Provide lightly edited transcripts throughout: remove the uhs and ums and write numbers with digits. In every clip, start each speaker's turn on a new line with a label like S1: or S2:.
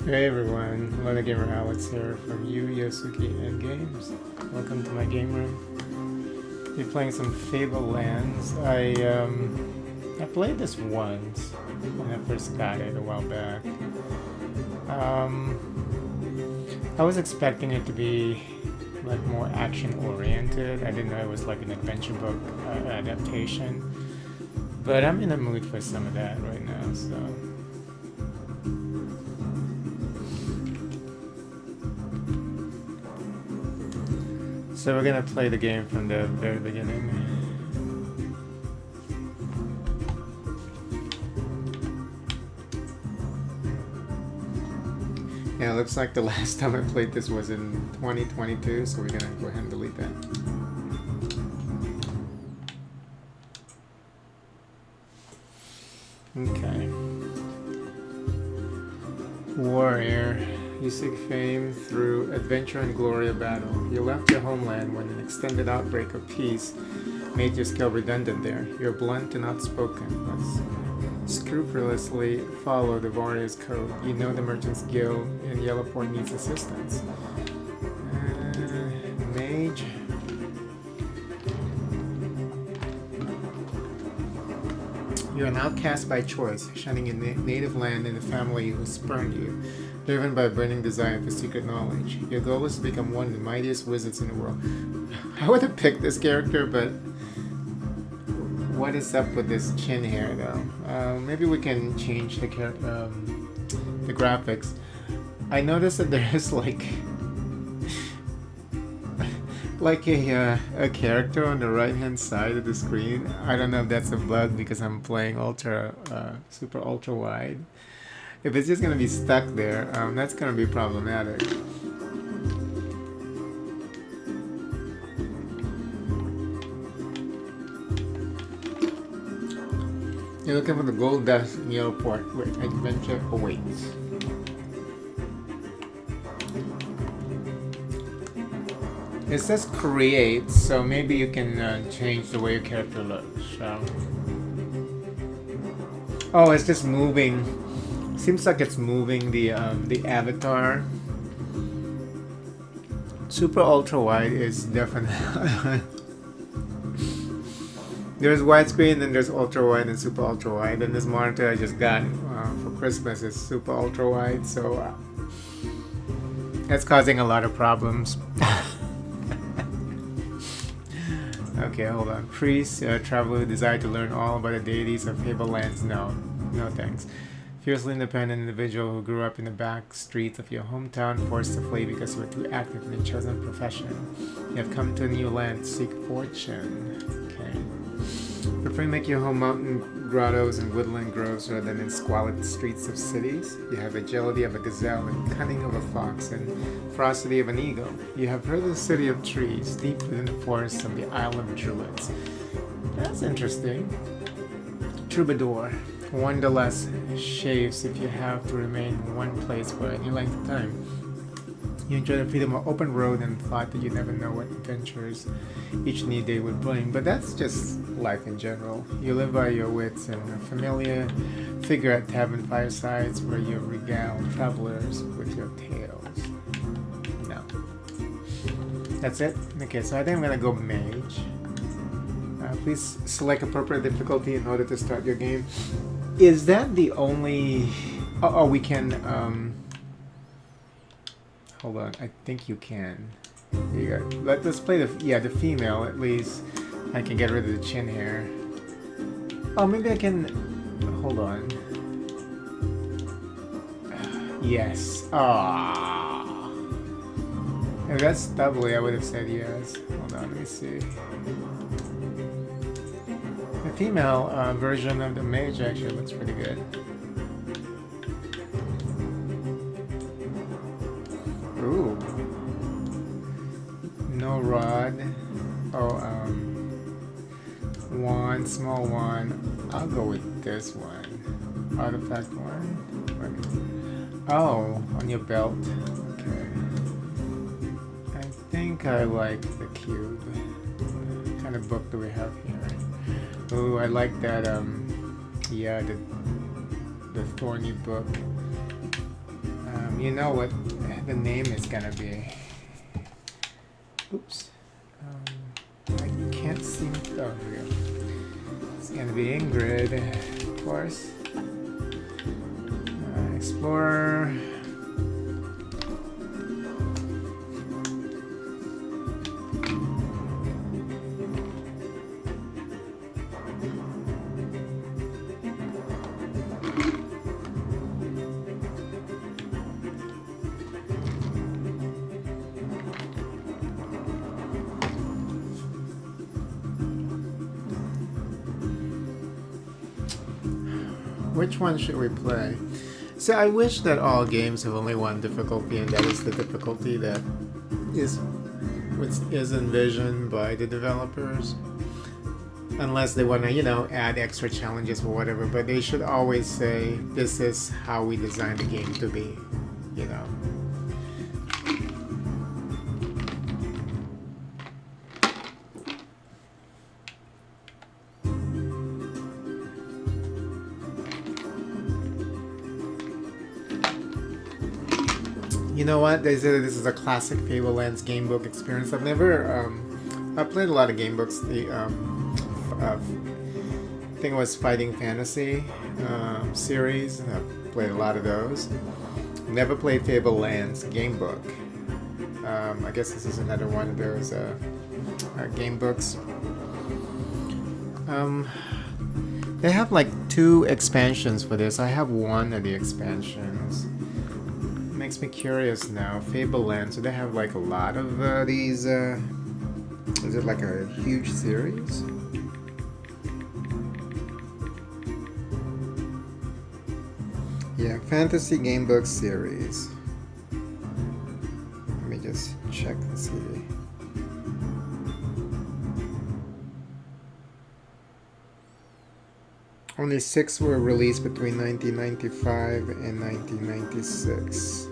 S1: Hey everyone, Hello Gamer Alex here from Yosuki and Games. Welcome to my game room. We're playing some Fabled Lands. I played this once when I first got it a while back. I was expecting it to be like more action oriented. I didn't know it was like an adventure book adaptation. But I'm in the mood for some of that right now, so. So we're gonna play the game from the very beginning. Yeah, it looks like the last time I played this was in 2022, so we're gonna go ahead and delete that. Okay. Warrior. You seek fame through adventure and glory of battle. You left your homeland when an extended outbreak of peace made your skill redundant there. You're blunt and outspoken, but scrupulously follow the warrior's code. You know the Merchant's Guild in Yellowport needs assistance. Mage. You're an outcast by choice, shunning your native land and the family who spurned you, driven by a burning desire for secret knowledge. Your goal is to become one of the mightiest wizards in the world. I would have picked this character, but what is up with this chin hair, though? Maybe we can change the graphics. I noticed that there's like a character on the right hand side of the screen. I don't know if that's a bug because I'm playing super ultra wide. If it's just gonna be stuck there, that's gonna be problematic. You're looking for the gold dust in Yellowport where adventure awaits. It says create, so maybe you can change the way your character looks. Oh, it's just moving. Seems like it's moving the avatar. Super ultra wide is definitely. There's widescreen, then there's ultra wide and super ultra wide. And this monitor I just got for Christmas is super ultra wide, so that's causing a lot of problems. Okay, hold on. Priest, traveler who desire to learn all about the deities of Fabled Lands. No thanks. Fiercely independent individual who grew up in the back streets of your hometown, forced to flee because you were too active in a chosen profession. You have come to a new land to seek fortune. Okay. Prefer to make your home mountain grottos and woodland groves rather than in squalid streets of cities. You have agility of a gazelle and cunning of a fox and ferocity of an eagle. You have heard of the city of trees, deep within the forests of the Isle of Druids. That's interesting. Troubadour. Wanderlust shaves if you have to remain in one place for any length of time. You enjoy the freedom of open road and thought that you never know what adventures each new day would bring, but that's just life in general. You live by your wits and a familiar figure at tavern firesides where you regale travelers with your tales. No. That's it? Okay, so I think I'm gonna go mage. Please select appropriate difficulty in order to start your game. Is that the only... Oh, we can... Hold on, I think you can. Here you go. Let's play the female at least. I can get rid of the chin hair. Oh, maybe I can... Hold on. Yes. Ah. If that's doubly, I would have said yes. Hold on, let me see. The female version of the mage actually looks pretty good. Ooh. No rod. Oh, wand, small wand. I'll go with this one. Artifact one. Oh, on your belt. Okay. I think I like the cube. What kind of book do we have here? Oh, I like that, yeah, the thorny book. You know what the name is gonna be. Oops. I can't seem to. Oh, here we go. It's gonna be Ingrid, of course. Explorer. Which one should we play? So I wish that all games have only one difficulty, and that is the difficulty that is envisioned by the developers. Unless they want to, add extra challenges or whatever, but they should always say, this is how we designed the game to be, You know what? They say this is a classic Fabled game book experience. I've never, I played a lot of game books. The, I think it was Fighting Fantasy series. I've played a lot of those. Never played Fabled game book. I guess this is another one of those game books. They have like 2 expansions for this. I have one of the expansions. Makes me curious now. Fabled, so they have like a lot of these. Is it like a huge series? Yeah, fantasy game book series. Let me just check and see. Only 6 were released between 1995 and 1996.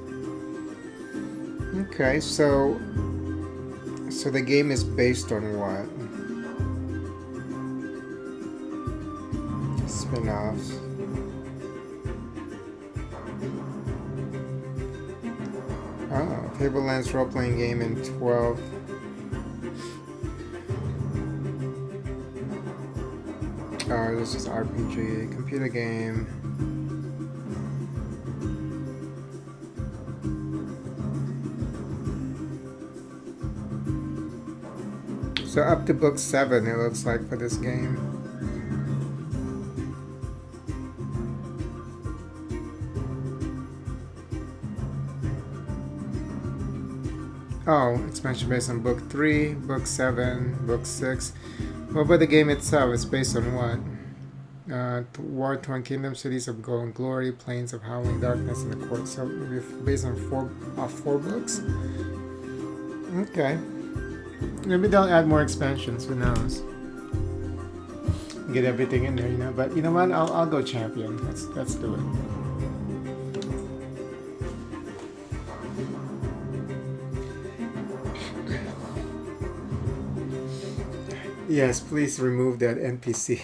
S1: Okay, so the game is based on what? Spin-offs. Oh, Fabled role-playing game in 12. Oh, this is RPG, computer game. So up to book 7 it looks like for this game. Oh, expansion based on book 3, book 7, book 6. What about the game itself? It's based on what? War-torn kingdom, cities of gold and glory, plains of howling darkness, and the court. So maybe based on 4 books. Okay. Maybe they'll add more expansions. Who knows? Get everything in there, But you know what? I'll go champion. Let's do it. Yes, please remove that NPC,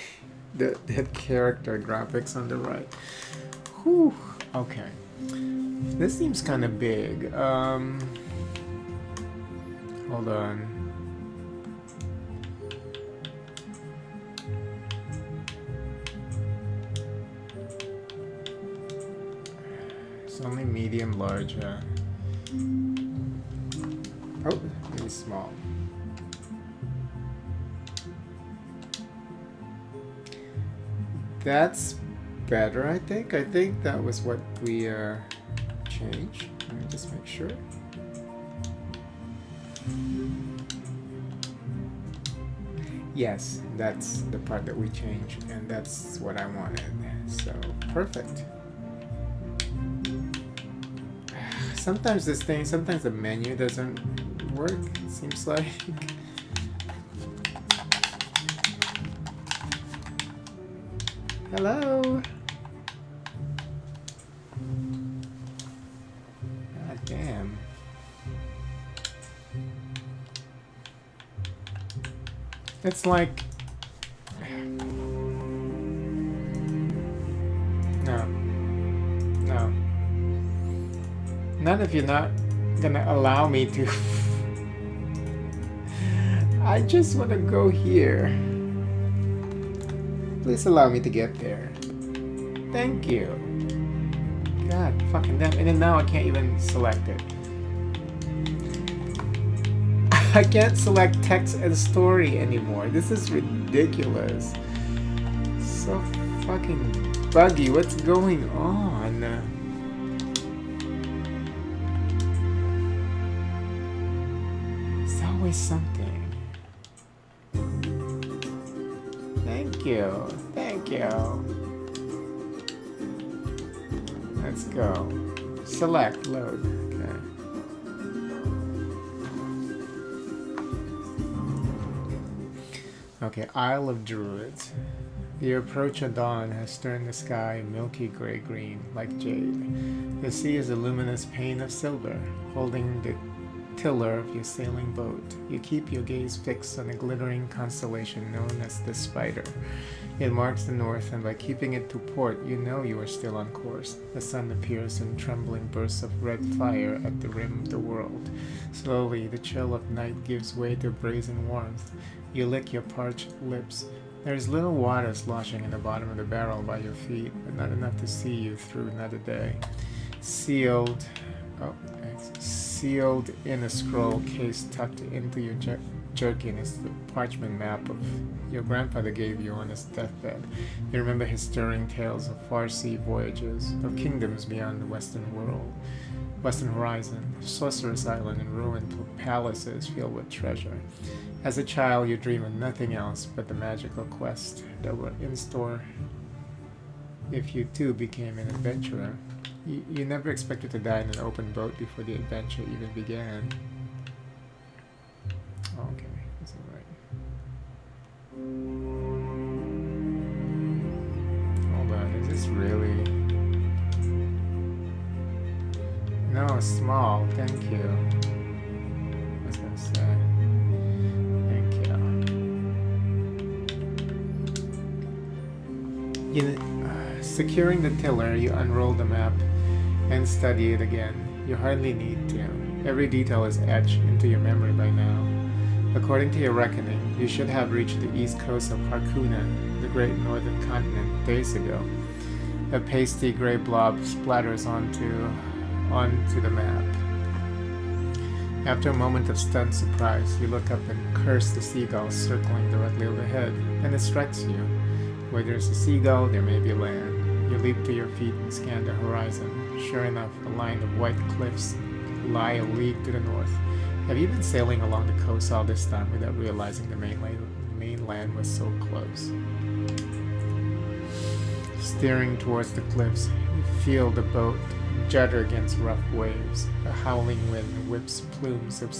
S1: that character graphics on the right. Whew. Okay. This seems kind of big. Hold on. It's only medium, large. Oh, maybe small. That's better, I think. I think that was what we changed. Let me just make sure. Yes, that's the part that we changed, and that's what I wanted. So, perfect. Sometimes the menu doesn't work, it seems like. Hello. God damn. It's like no. None of you not gonna allow me to. I just want to go here. Please allow me to get there. Thank you. God fucking damn. And then now I can't even select it. I can't select text and story anymore. This is ridiculous. So fucking buggy. What's going on? It's always something. Thank you. Thank you. Let's go. Select, load. Okay, Isle of Druids. The approach of dawn has turned the sky milky gray-green, like jade. The sea is a luminous pane of silver, holding the tiller of your sailing boat. You keep your gaze fixed on a glittering constellation known as the Spider. It marks the north, and by keeping it to port, you know you are still on course. The sun appears in trembling bursts of red fire at the rim of the world. Slowly, the chill of night gives way to brazen warmth. You lick your parched lips. There is little water sloshing in the bottom of the barrel by your feet, but not enough to see you through another day. Sealed in a scroll case tucked into your jerkin is the parchment map of your grandfather gave you on his deathbed. You remember his stirring tales of far sea voyages, of kingdoms beyond the western horizon, of Sorcerer's Island and ruined palaces filled with treasure. As a child, you dream of nothing else but the magical quest that were in store if you too became an adventurer. You never expected to die in an open boat before the adventure even began. Okay, this is right. Hold on, is this really? No, small, thank you. I was gonna say. Securing the tiller, you unroll the map and study it again. You hardly need to. Every detail is etched into your memory by now. According to your reckoning, you should have reached the east coast of Harkonnen, the great northern continent, days ago. A pasty gray blob splatters onto the map. After a moment of stunned surprise, you look up and curse the seagulls circling directly overhead, and it strikes you. Where there's a seagull, there may be land. You leap to your feet and scan the horizon. Sure enough, a line of white cliffs lie a league to the north. Have you been sailing along the coast all this time without realizing the mainland was so close? Steering towards the cliffs, you feel the boat judder against rough waves. A howling wind whips plumes of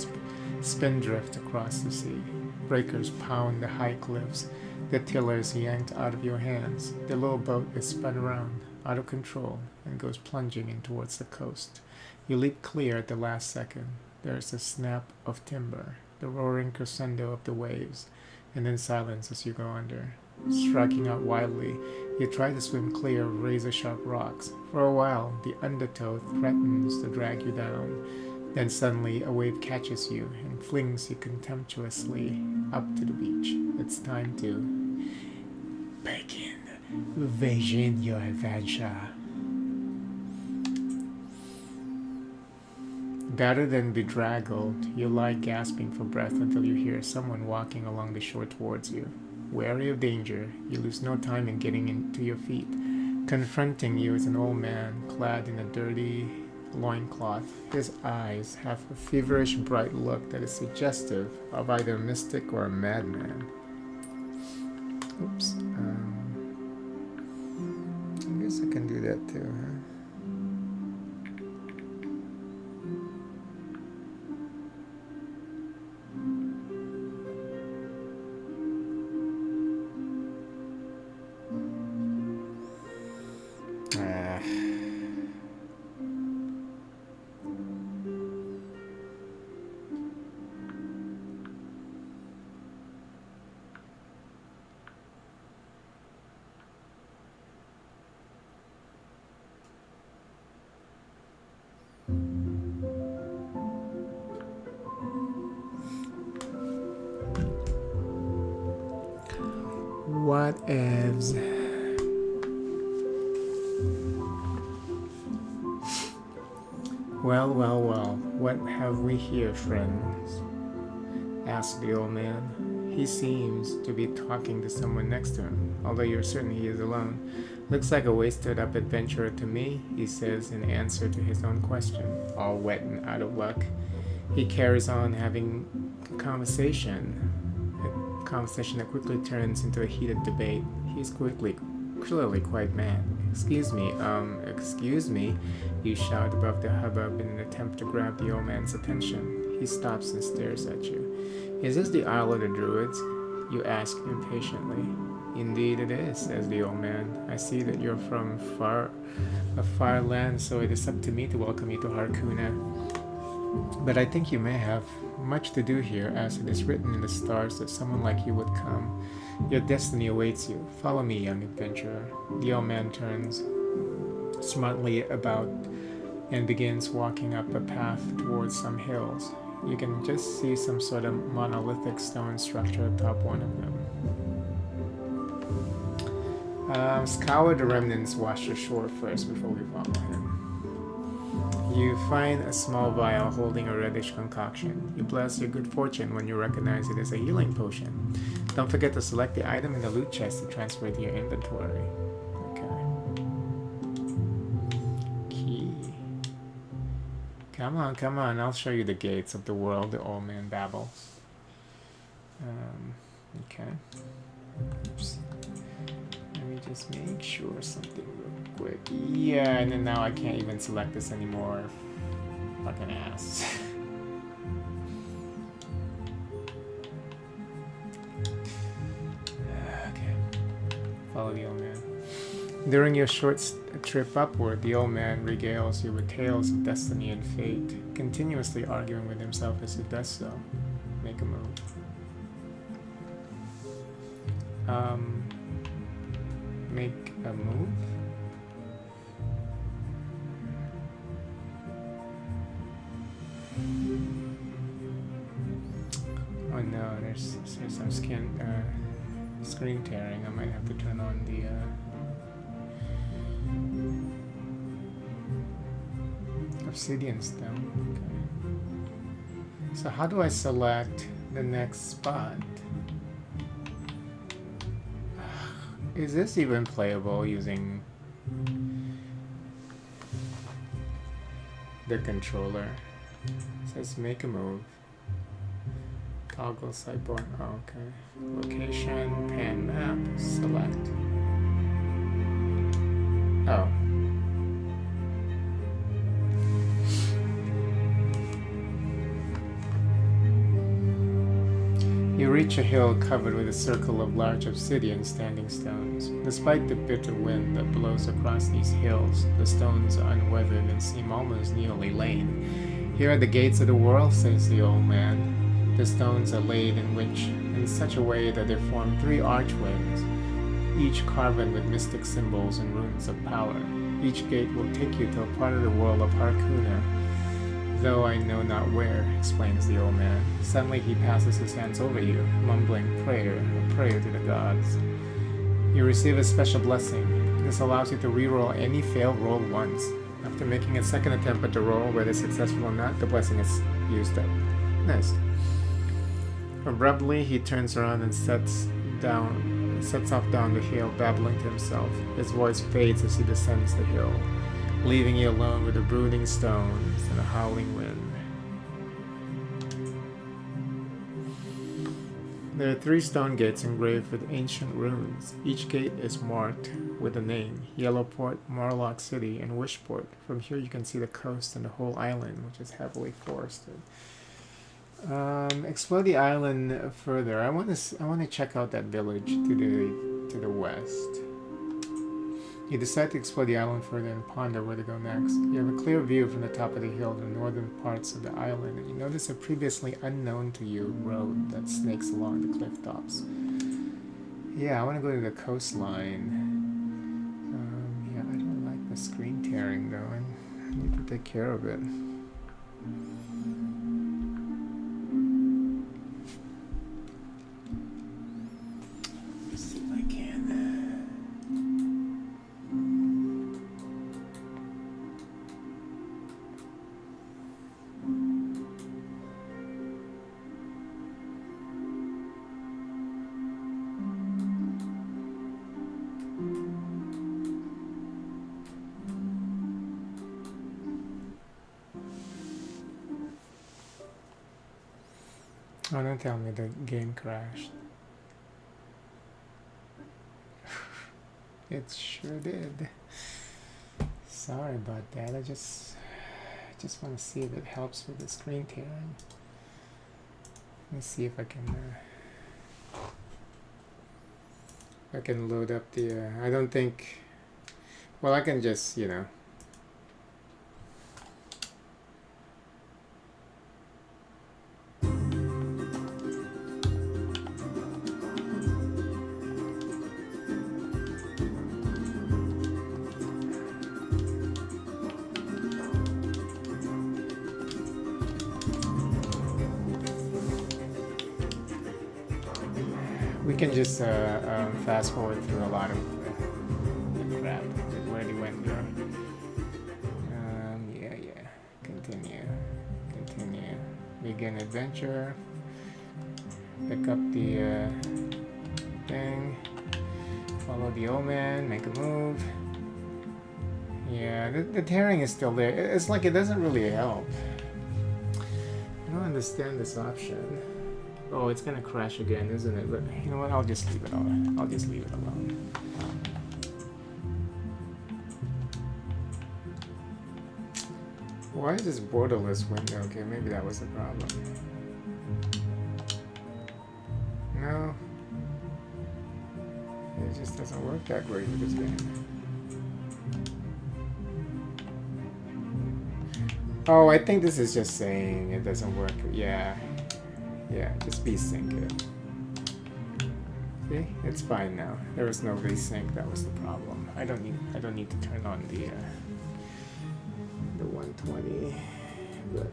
S1: spindrift across the sea. Breakers pound the high cliffs. The tiller is yanked out of your hands. The little boat is spun around, out of control, and goes plunging in towards the coast. You leap clear at the last second. There is a snap of timber, the roaring crescendo of the waves, and then silence as you go under. Striking out wildly, you try to swim clear of razor-sharp rocks. For a while, the undertow threatens to drag you down. Then suddenly, a wave catches you and flings you contemptuously up to the beach. It's time to begin your adventure. Battered and bedraggled, you lie gasping for breath until you hear someone walking along the shore towards you. Wary of danger, you lose no time in getting into your feet. Confronting you is an old man clad in a dirty loincloth. His eyes have a feverish bright look that is suggestive of either a mystic or a madman. Oops. I guess I can do that too, huh? What ifs? Well, well, well, what have we here, friends? Asked the old man. He seems to be talking to someone next to him, although you're certain he is alone. Looks like a wasted up adventurer to me, he says in answer to his own question, all wet and out of luck. He carries on having a conversation that quickly turns into a heated debate. He's clearly quite mad. Excuse me, you shout above the hubbub in an attempt to grab the old man's attention. He stops and stares at you. Is this the Isle of the Druids? You ask impatiently. Indeed it is, says the old man. I see that you're from a far land, so it is up to me to welcome you to Harkuna. But I think you may have much to do here, as it is written in the stars that someone like you would come. Your destiny awaits you. Follow me, young adventurer. The old man turns smartly about and begins walking up a path towards some hills. You can just see some sort of monolithic stone structure atop one of them. Scour the remnants wash ashore first before we follow him. You find a small vial holding a reddish concoction. You bless your good fortune when you recognize it as a healing potion. Don't forget to select the item in the loot chest to transfer to your inventory. Okay. Key. Come on, I'll show you the gates of the world, the old man babbles. Okay. Oops. Let me just make sure something real quick. Yeah, and then now I can't even select this anymore. Fucking ass. Okay. Follow the old man. During your short trip upward, the old man regales you with tales of destiny and fate, continuously arguing with himself as he does so. Make a move. Make a move? Oh no, there's some screen tearing. I might have to turn on the obsidian stone. Okay. So how do I select the next spot? Is this even playable using the controller? It says make a move. Toggle sidebar. Oh, okay. Location, pan map, select. Oh. You reach a hill covered with a circle of large obsidian standing stones. Despite the bitter wind that blows across these hills, the stones are unweathered and seem almost newly laid. Here are the gates of the world, says the old man. The stones are laid in such a way that they form 3 archways, each carven with mystic symbols and runes of power. Each gate will take you to a part of the world of Harkuna, though I know not where, explains the old man. Suddenly he passes his hands over you, mumbling a prayer to the gods. You receive a special blessing. This allows you to reroll any failed roll once. After making a second attempt at the roll, whether successful or not, the blessing is used up. Nice. Abruptly, he turns around and sets off down the hill, babbling to himself. His voice fades as he descends the hill, leaving you alone with the brooding stones and a howling wind. There are 3 stone gates engraved with ancient runes. Each gate is marked with a name: Yellowport, Morlock City, and Wishport. From here you can see the coast and the whole island, which is heavily forested. Explore the island further. I want to check out that village to the west. You decide to explore the island further and ponder where to go next. You have a clear view from the top of the hill to the northern parts of the island, and you notice a previously unknown to you road that snakes along the cliff tops. Yeah, I want to go to the coastline. Yeah, I don't like the screen tearing though. I need to take care of it. Let's see if I can. Oh, don't tell me the game crashed. It sure did. Sorry about that. I just want to see if it helps with the screen tearing. Let me see if I can load up the. I don't think. Well, I can just, you know. We can just fast forward through a lot of the crap that already went there. Yeah. Continue. Begin adventure. Pick up the thing. Follow the old man. Make a move. Yeah, the tearing is still there. It's like it doesn't really help. I don't understand this option. Oh, it's gonna crash again, isn't it? But you know what? I'll just leave it alone. Why is this borderless window? Okay, maybe that was the problem. No. It just doesn't work that great with this game. Oh, I think this is just saying it doesn't work. Yeah, just VSync it. See, it's fine now. There was no VSync. That was the problem. I don't need to turn on the 120, but.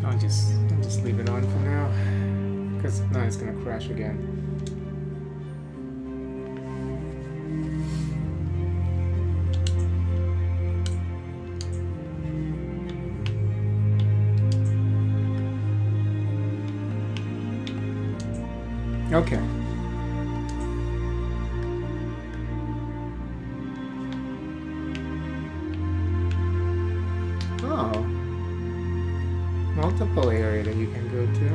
S1: I'll just leave it on for now, because now it's gonna crash again. Okay. Oh. Multiple area that you can go to.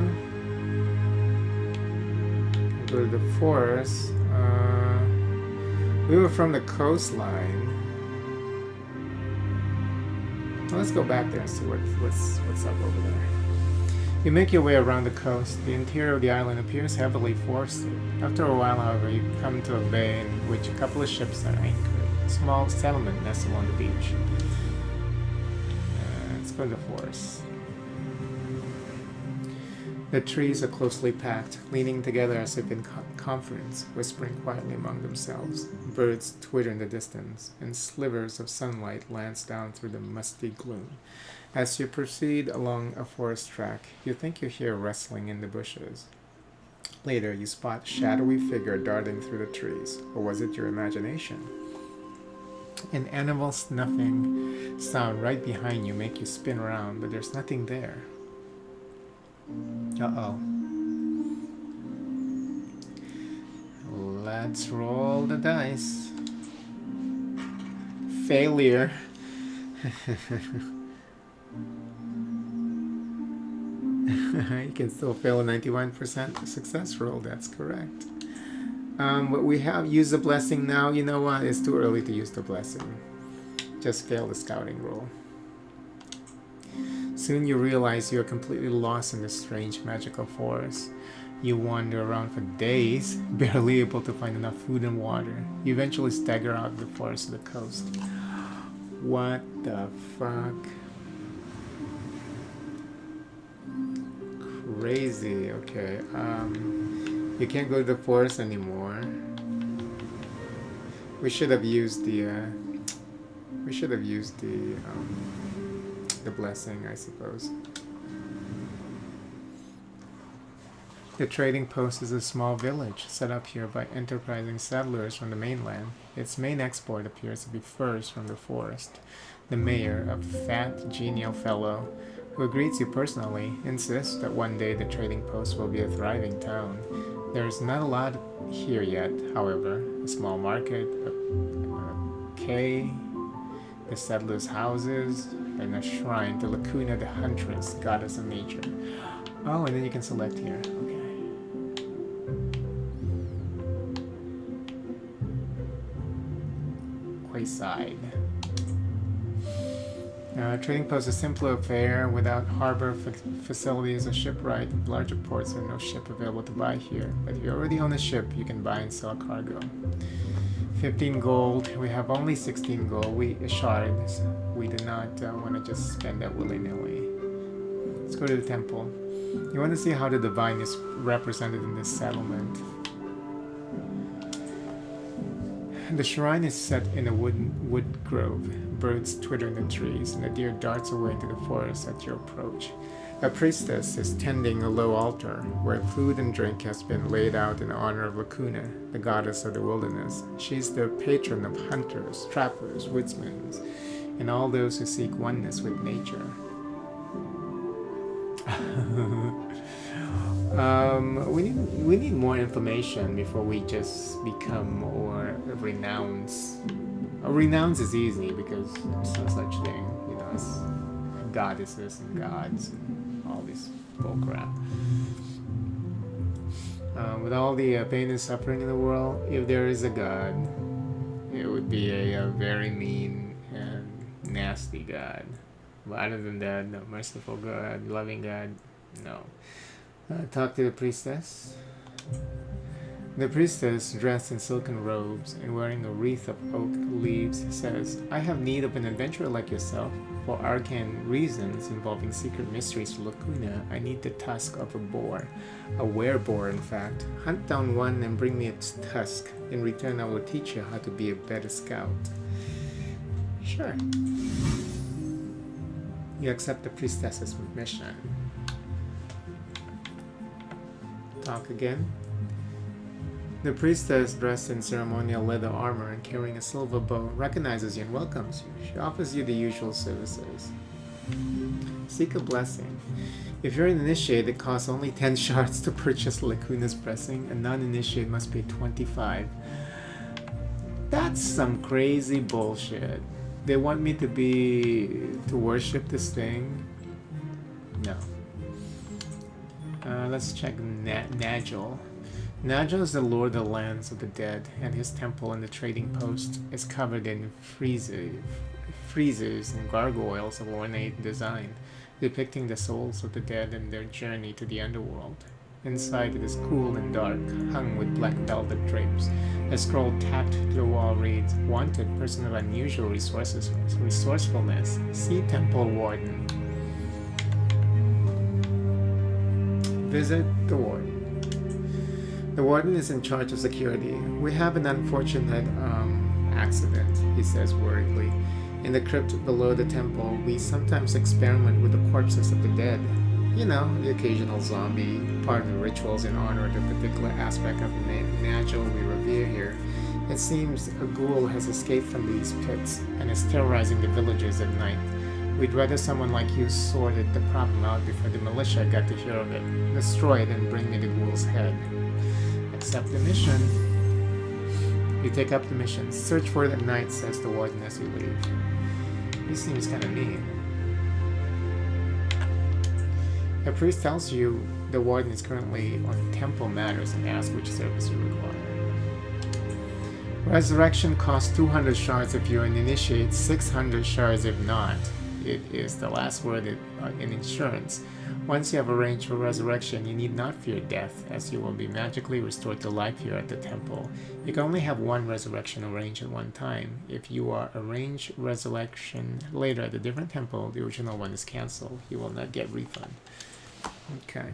S1: Go to the forest. We were from the coastline. Well, let's go back there and see what's up over there. You make your way around the coast. The interior of the island appears heavily forested. After a while, however, you come to a bay in which a couple of ships are anchored. A small settlement nests along the beach. Let's go to the forest. The trees are closely packed, leaning together as if in conference, whispering quietly among themselves. Birds twitter in the distance, and slivers of sunlight lance down through the musty gloom. As you proceed along a forest track, you think you hear rustling in the bushes. Later, you spot a shadowy figure darting through the trees. Or was it your imagination? An animal snuffing sound right behind you make you spin around, but there's nothing there. Uh-oh. Let's roll the dice. Failure. You can still fail a 91% success roll, that's correct. But we have used the blessing now. You know what? It's too early to use the blessing. Just fail the scouting roll. Soon you realize you're completely lost in this strange magical forest. You wander around for days, barely able to find enough food and water. You eventually stagger out of the forest to the coast. What the fuck? Crazy. Okay. You can't go to the forest anymore. We should have used the blessing, I suppose. The trading post is a small village set up here by enterprising settlers from the mainland. Its main export appears to be furs from the forest. The mayor, a fat, genial fellow who greets you personally, insists that one day the trading post will be a thriving town. There is not a lot here yet, however. A small market, a quay, the settlers' houses, and a shrine to Lacuna the Huntress, goddess of nature. Oh, and then you can select here. Okay. Quayside. Trading post is a simpler affair without harbor facilities or shipwright. Larger ports are no ship available to buy here. But if you already own a ship, you can buy and sell cargo. 15 gold. We have only 16 gold. Shards. We do not want to just spend that willy-nilly. Let's go to the temple. You want to see how the divine is represented in this settlement. The shrine is set in a wood grove. Birds twitter in the trees, and a deer darts away into the forest at your approach. A priestess is tending a low altar, where food and drink has been laid out in honor of Lacuna, the goddess of the wilderness. She's the patron of hunters, trappers, woodsmen, and all those who seek oneness with nature. We need more information before we just become more renounce. Renounce is easy because there's no such thing, as goddesses and gods and all this bullcrap. With all the pain and suffering in the world, if there is a god, it would be a very mean and nasty god. But other than that, no, merciful God, loving God, no. Talk to the priestess. The priestess, dressed in silken robes and wearing a wreath of oak leaves, says, I have need of an adventurer like yourself. For arcane reasons involving secret mysteries to Lacuna, I need the tusk of a boar. A were-boar, in fact. Hunt down one and bring me its tusk. In return, I will teach you how to be a better scout. Sure. You accept the priestess's mission. Talk again. The priestess, dressed in ceremonial leather armor and carrying a silver bow, recognizes you and welcomes you. She offers you the usual services. Seek a blessing. If you're an initiate, it costs only 10 shards to purchase Lacuna's blessing. A non-initiate must pay 25. That's some crazy bullshit. They want me to worship this thing? No. Let's check Nagel. Nagel is the lord of the lands of the dead, and his temple in the trading post is covered in friezes and gargoyles of ornate design, depicting the souls of the dead and their journey to the underworld. Inside it is cool and dark, hung with black velvet drapes. A scroll tacked to the wall reads, Wanted person of unusual resourcefulness. See Temple Warden. Visit the Warden. The Warden is in charge of security. We have an unfortunate accident, he says worriedly. In the crypt below the temple, we sometimes experiment with the corpses of the dead. You know, the occasional zombie, part of the rituals in honor of the particular aspect of Nagel we revere here. It seems a ghoul has escaped from these pits and is terrorizing the villagers at night. We'd rather someone like you sorted the problem out before the militia got to hear of it. Destroy it and bring me the ghoul's head. Accept the mission. You take up the mission. Search for it at night, says the warden as you leave. He seems kind of mean. The priest tells you the warden is currently on temple matters and asks which service you require. Resurrection costs 200 shards if you're an initiate, 600 shards if not. It is the last word in insurance. Once you have arranged for resurrection, you need not fear death, as you will be magically restored to life here at the temple. You can only have one resurrection arranged at one time. If you are arranged resurrection later at a different temple, the original one is cancelled. You will not get refund. Okay.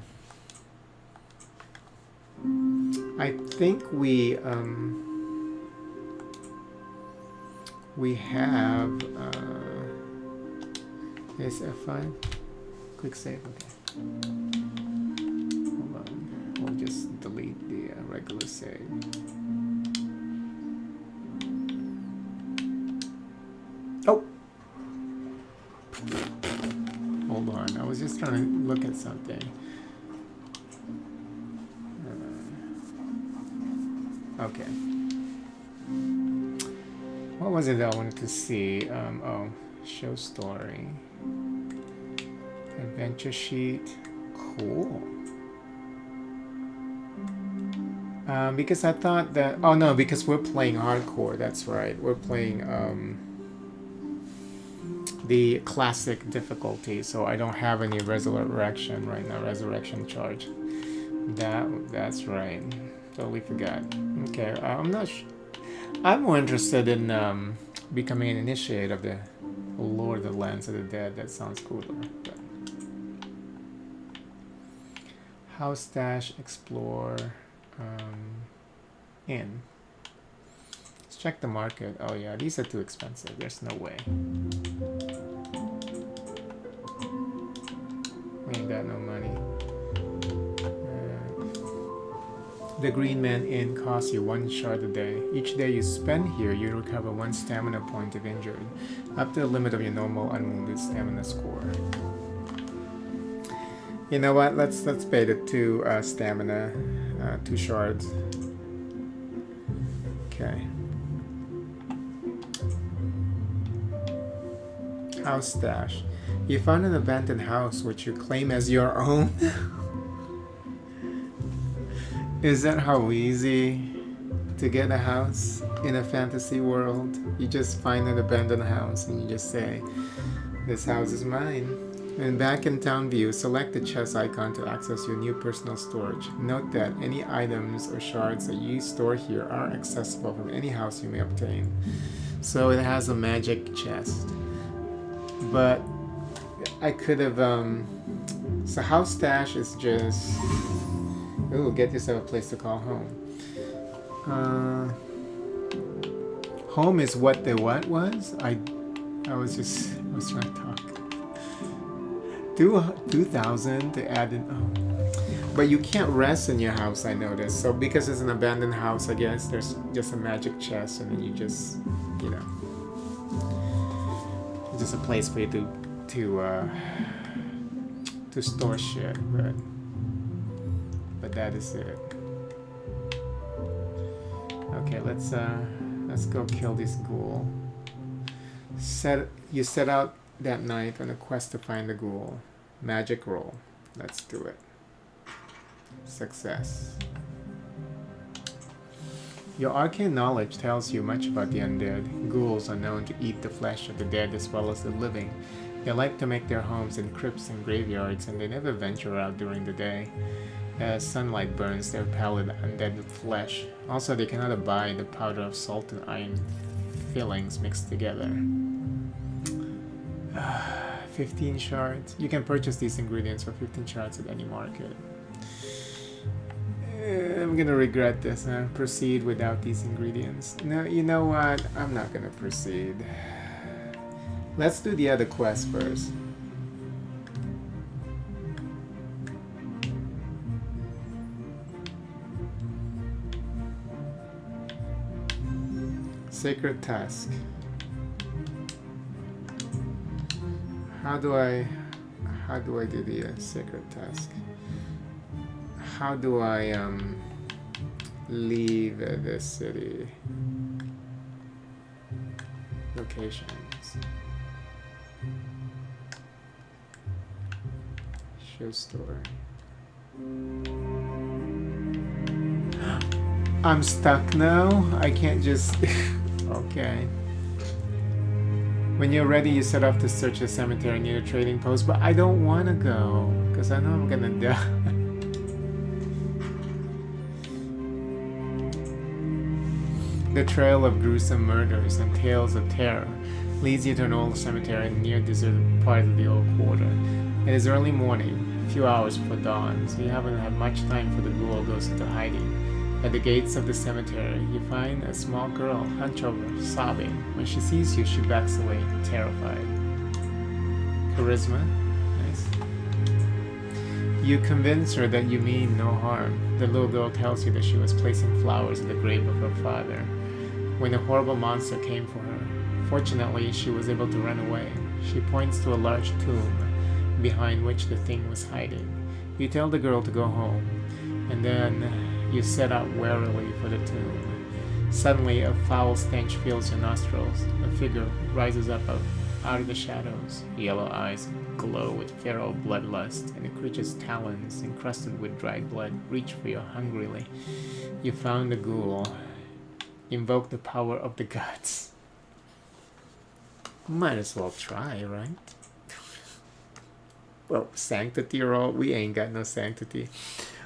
S1: I think we have is F5. Quick save. Okay. Hold on. We'll glissade. Oh! Hold on, I was just trying to look at something. Okay. What was it that I wanted to see? Oh, show story. Adventure sheet. Cool. Because I thought that... Oh no, because we're playing hardcore. That's right. We're playing the classic difficulty. So I don't have any resurrection right now. Resurrection charge. That's right. Totally forgot. Okay, I'm not... I'm more interested in becoming an initiate of the Lord of the Lands of the Dead. That sounds cooler. But... House stash, explore, in. Let's check the market. Oh yeah, these are too expensive. There's no way. We ain't got no money. The Green Man Inn costs you 1 shard a day. Each day you spend here, you recover 1 stamina point if injured, up to the limit of your normal unwounded stamina score. You know what? Let's pay the 2 stamina, 2 shards. Okay. House stash. You found an abandoned house which you claim as your own. Is that how easy to get a house in a fantasy world? You just find an abandoned house and you just say, this house is mine. And back in town view, select the chest icon to access your new personal storage. Note that any items or shards that you store here are accessible from any house you may obtain. So it has a magic chest. But I could have, so house stash is just... Ooh, get yourself a place to call home. Home is what the what was? I was trying to talk. 2,000 to add in. Oh. But you can't rest in your house, I noticed. So because it's an abandoned house, I guess there's just a magic chest, and then you just, you know, it's just a place for you to store shit. But that is it. Okay, let's go kill this ghoul. You set out that night on a quest to find the ghoul. Magic roll. Let's do it. Success. Your arcane knowledge tells you much about the undead. Ghouls are known to eat the flesh of the dead as well as the living. They like to make their homes in crypts and graveyards, and they never venture out during the day. As sunlight burns their pallid undead flesh. Also, they cannot abide the powder of salt and iron fillings mixed together. 15 shards. You can purchase these ingredients for 15 shards at any market. I'm gonna regret this, huh? Proceed without these ingredients. No, you know what? I'm not gonna proceed. Let's do the other quest first. Sacred task. How do I do the sacred task? How do I leave the city? Locations. Show story. I'm stuck now. I can't just. Okay. When you're ready, you set off to search the cemetery near the trading post, but I don't want to go because I know I'm gonna die. The trail of gruesome murders and tales of terror leads you to an old cemetery near the deserted part of the old quarter. It is early morning, a few hours before dawn, so you haven't had much time for the ghoul goes into hiding. At the gates of the cemetery, you find a small girl hunched over, sobbing. When she sees you, she backs away, terrified. Charisma. Nice. You convince her that you mean no harm. The little girl tells you that she was placing flowers in the grave of her father when a horrible monster came for her. Fortunately, she was able to run away. She points to a large tomb behind which the thing was hiding. You tell the girl to go home, and then you set out warily for the tomb. Suddenly, a foul stench fills your nostrils. A figure rises up out of the shadows. Yellow eyes glow with feral bloodlust, and the creature's talons, encrusted with dried blood, reach for you hungrily. You found the ghoul. Invoke the power of the gods. Might as well try, right? Well, sanctity roll. We ain't got no sanctity.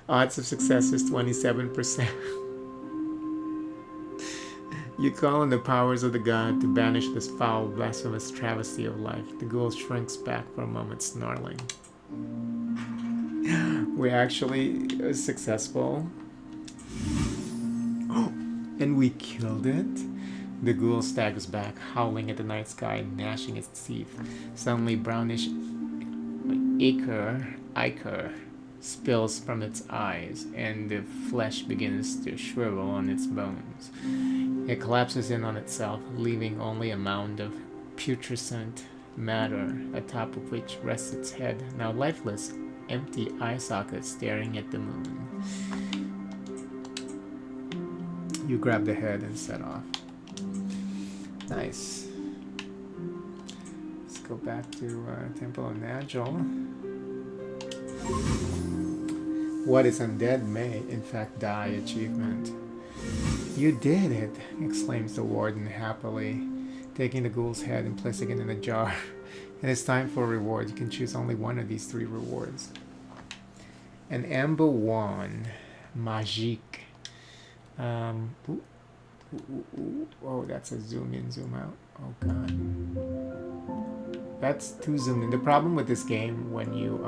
S1: Odds of success is 27%. You call on the powers of the god to banish this foul, blasphemous travesty of life. The ghoul shrinks back for a moment, snarling. We actually successful. Oh, and we killed it. The ghoul staggers back, howling at the night sky, gnashing its teeth. Suddenly, brownish ichor spills from its eyes, and the flesh begins to shrivel on its bones. It collapses in on itself, leaving only a mound of putrescent matter, atop of which rests its head, now lifeless, empty eye socket staring at the moon. You grab the head and set off. Nice. Let's go back to Temple of Nagel. What is undead may, in fact, die achievement. You did it, exclaims the warden happily, taking the ghoul's head and placing it in a jar. It is time for a reward. You can choose only one of these 3 rewards. An amber wand, magique. Oh, that's a zoom in, zoom out. Oh god, that's too zoomed in. The problem with this game when you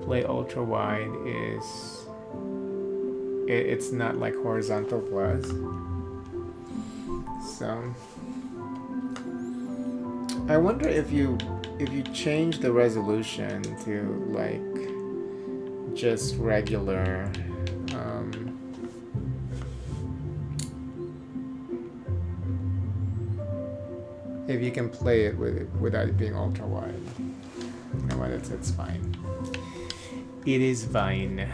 S1: play ultra wide is it's not like horizontal plus. So I wonder if you change the resolution to like just regular if you can play it without it being ultra wide. You know what, it's fine. It is fine.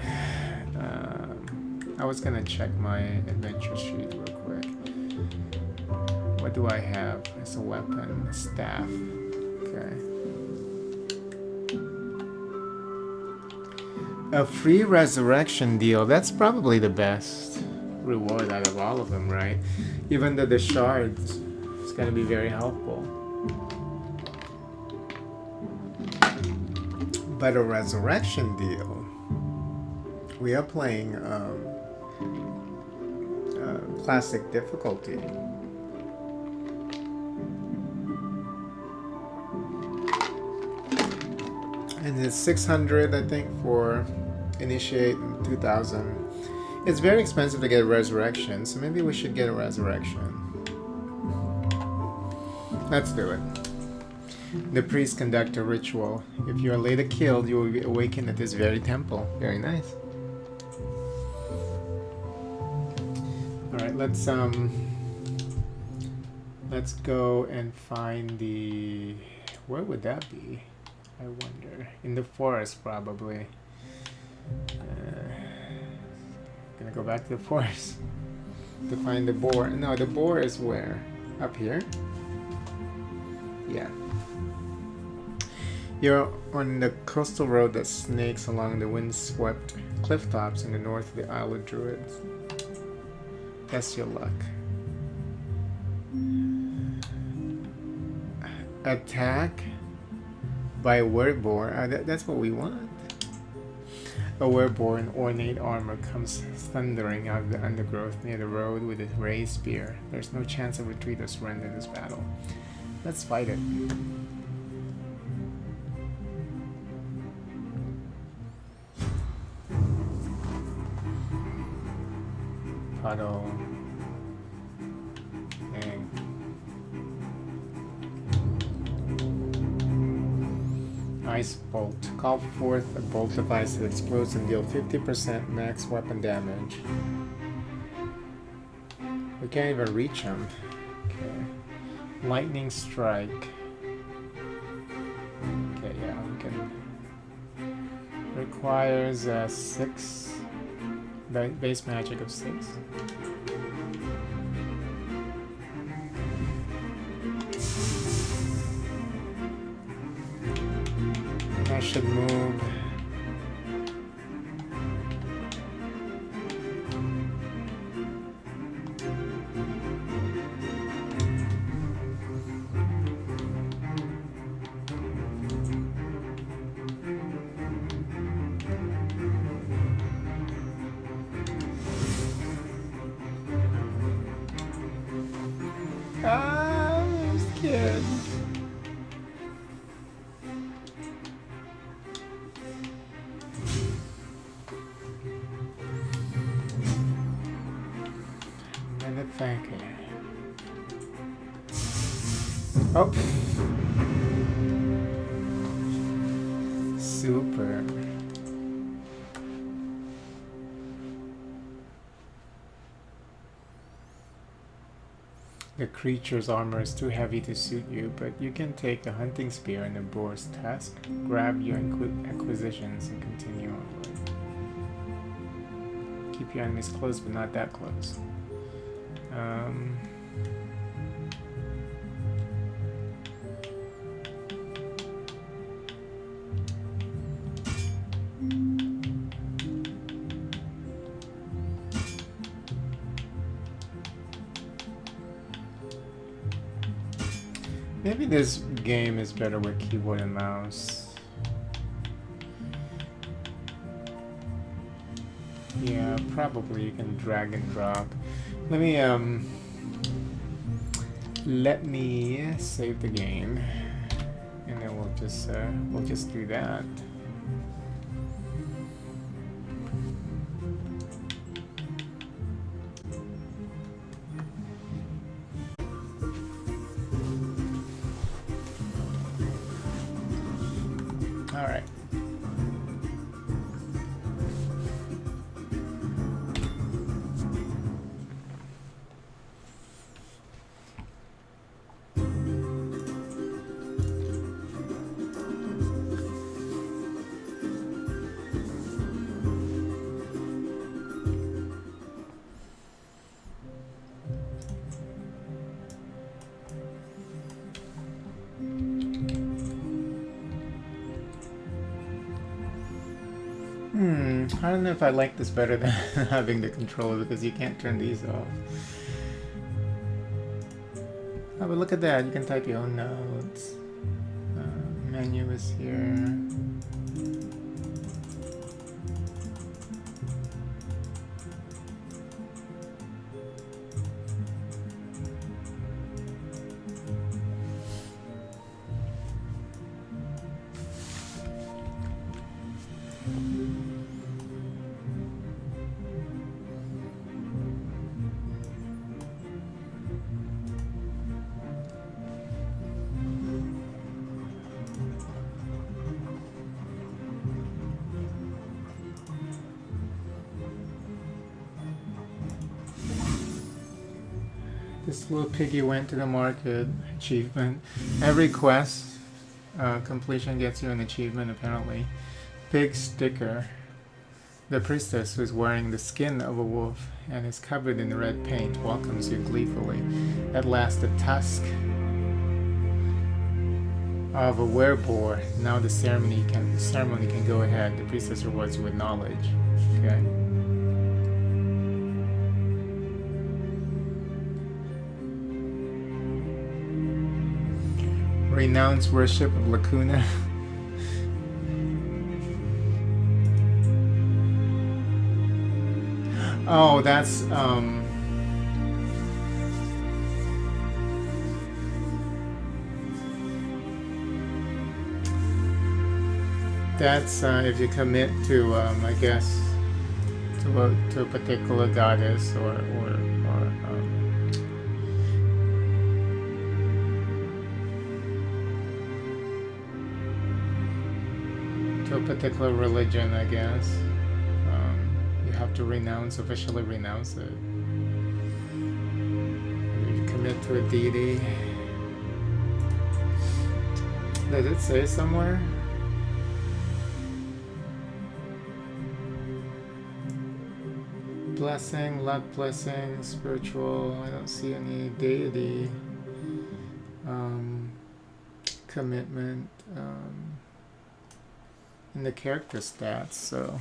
S1: I was gonna check my adventure sheet real quick. What do I have as a weapon? Staff. Okay. A free resurrection deal. That's probably the best reward out of all of them, right? Even though the shards is gonna be very helpful. But a resurrection deal. We are playing classic difficulty. And it's 600, I think, for initiate, and 2000. It's very expensive to get a resurrection, so maybe we should get a resurrection. Let's do it. The priests conduct a ritual. If you are later killed, you will be awakened at this very temple. Very nice. Alright, let's go and find the... Where would that be? I wonder. In the forest, probably. Gonna go back to the forest to find the boar. No, the boar is where? Up here? Yeah. You're on the coastal road that snakes along the windswept cliff tops in the north of the Isle of Druids. Test your luck. Attack by a wereboar. That's what we want. A wereboar in ornate armor comes thundering out of the undergrowth near the road with a raised spear. There's no chance of retreat or surrender in this battle. Let's fight it. Puddle. Ice Bolt. Call forth a bolt device that explodes and deal 50% max weapon damage. We can't even reach him. Okay. Lightning Strike. Okay, yeah, we can. Requires 6 base magic of 6. I should move. I'm scared. Thank you. Oh. Super. The creature's armor is too heavy to suit you, but you can take a hunting spear and a boar's tusk, grab your acquisitions, and continue onward. Keep your enemies close, but not that close. Maybe this game is better with keyboard and mouse. Yeah, probably you can drag and drop. Let me save the game, and then we'll just do that. All right. I don't know if I like this better than having the controller, because you can't turn these off. Oh, but look at that, you can type your own notes. Menu is here. This little piggy went to the market. Achievement. Every quest completion gets you an achievement, apparently. Pig sticker. The priestess, who is wearing the skin of a wolf and is covered in red paint, welcomes you gleefully. At last, the tusk of a wereboar. Now the ceremony can go ahead. The priestess rewards you with knowledge. Okay. Renounce worship of Lacuna. Oh, that's if you commit to I guess to a particular goddess or to a particular religion, I guess. You have to officially renounce it. You commit to a deity. Does it say somewhere? Blessing, luck blessing, spiritual. I don't see any deity. Commitment in the character stats, so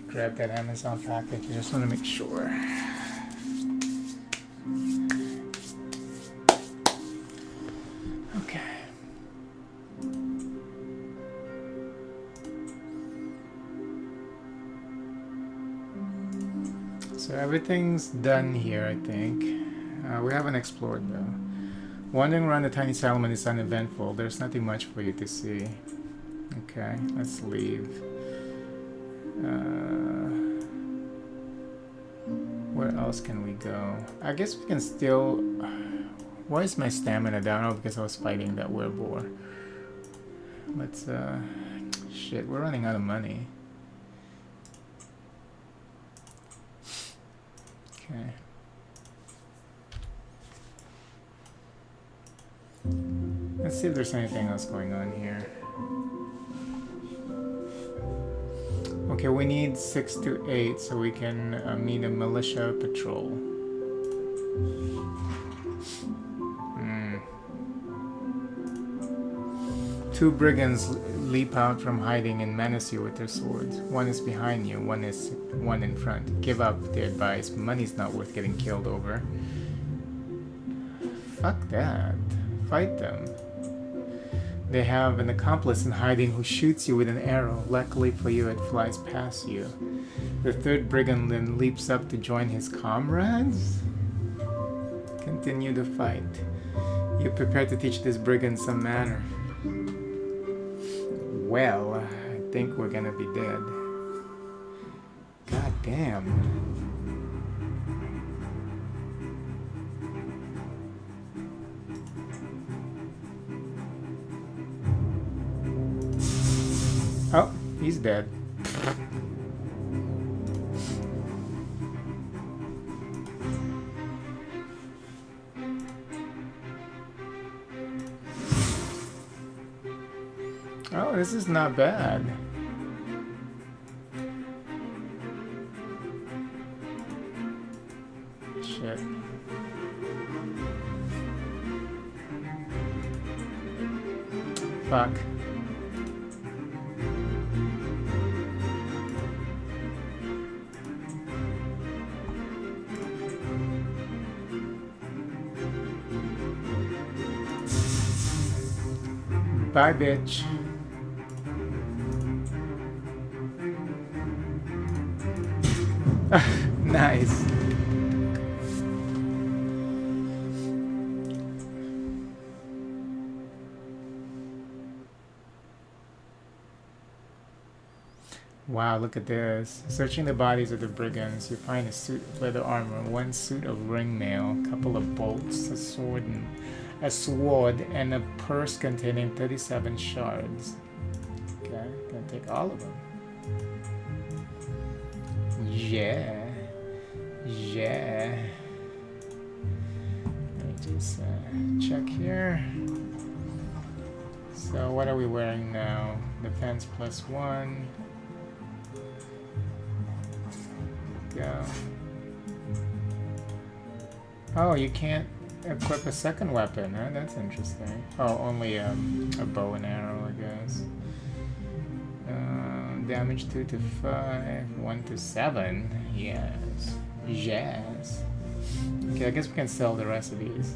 S1: grab that Amazon package. I just want to make sure. Okay. So everything's done here, I think. We haven't explored though. Wandering around the tiny settlement is uneventful. There's nothing much for you to see. Okay, let's leave. Where else can we go? I guess we can still... Why is my stamina down? Oh, because I was fighting that wereboar. Let's, shit, we're running out of money. Okay. Let's see if there's anything else going on here. Okay, we need 6 to 8 so we can meet a militia patrol. Two brigands leap out from hiding and menace you with their swords. One is behind you, one in front. Give up, they advise. Money's not worth getting killed over. Fuck that. Fight them. They have an accomplice in hiding who shoots you with an arrow. Luckily for you, it flies past you. The third brigand then leaps up to join his comrades. Continue the fight. You prepare to teach this brigand some manner. Well, I think we're gonna be dead. God damn. Oh, he's dead. Oh, this is not bad. Shit. Fuck. Bye, bitch. Nice. Wow, look at this. Searching the bodies of the brigands, you find a suit of leather armor, one suit of ring mail, a couple of bolts, a sword, and a purse containing 37 shards. Okay, gonna take all of them. Yeah. Yeah. Let me just check here. So what are we wearing now? Defense +1. Go. Oh, you can't equip a second weapon, huh? That's interesting. Oh, only a bow and arrow, I guess. Damage 2 to 5, 1 to 7. Yes. Yes. Okay, I guess we can sell the rest of these.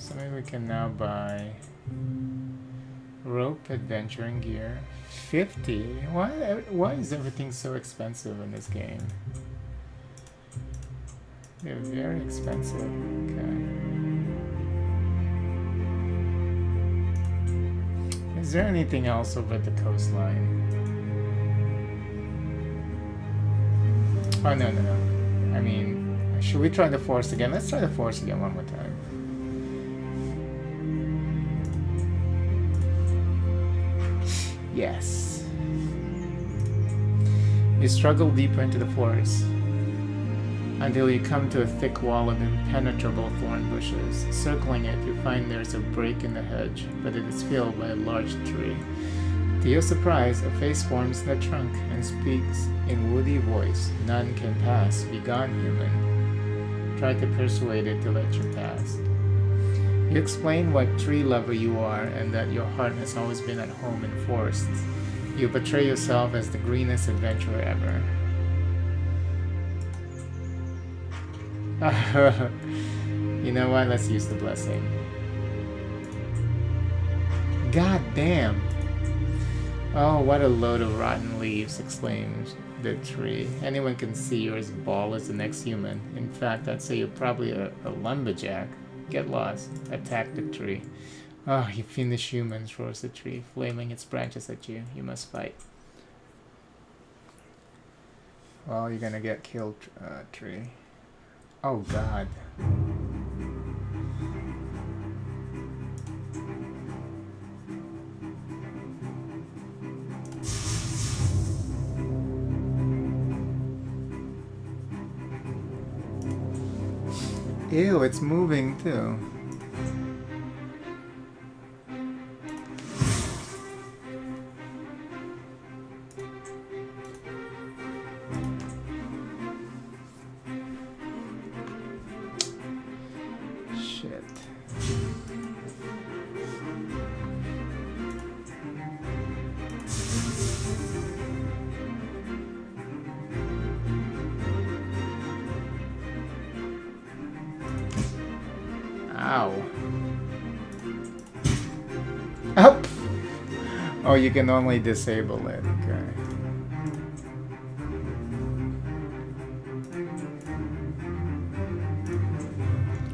S1: So maybe we can now buy rope, adventure, and gear. 50? Why is everything so expensive in this game? They're very expensive. Okay. Is there anything else over at the coastline? Oh, no. I mean, should we try the forest again? Let's try the forest again one more time. Yes. You struggle deeper into the forest until you come to a thick wall of impenetrable thorn bushes. Circling it, you find there's a break in the hedge, but it is filled by a large tree. To your surprise, a face forms in the trunk and speaks in woody voice. None can pass. Begone, human. Try to persuade it to let you pass. You explain what tree lover you are and that your heart has always been at home in forests. You portray yourself as the greenest adventurer ever. You know what? Let's use the blessing. God damn! Oh, what a load of rotten leaves, exclaims the tree. Anyone can see you're as bald as the next human. In fact, I'd say you're probably a lumberjack. Get lost. Attack the tree. Oh, you fiendish humans, roars the tree, flailing its branches at you. You must fight. Well, you're gonna get killed, tree. Oh, God. Ew, it's moving too. Shit. Ow. Oh! Oh, you can only disable it. Okay.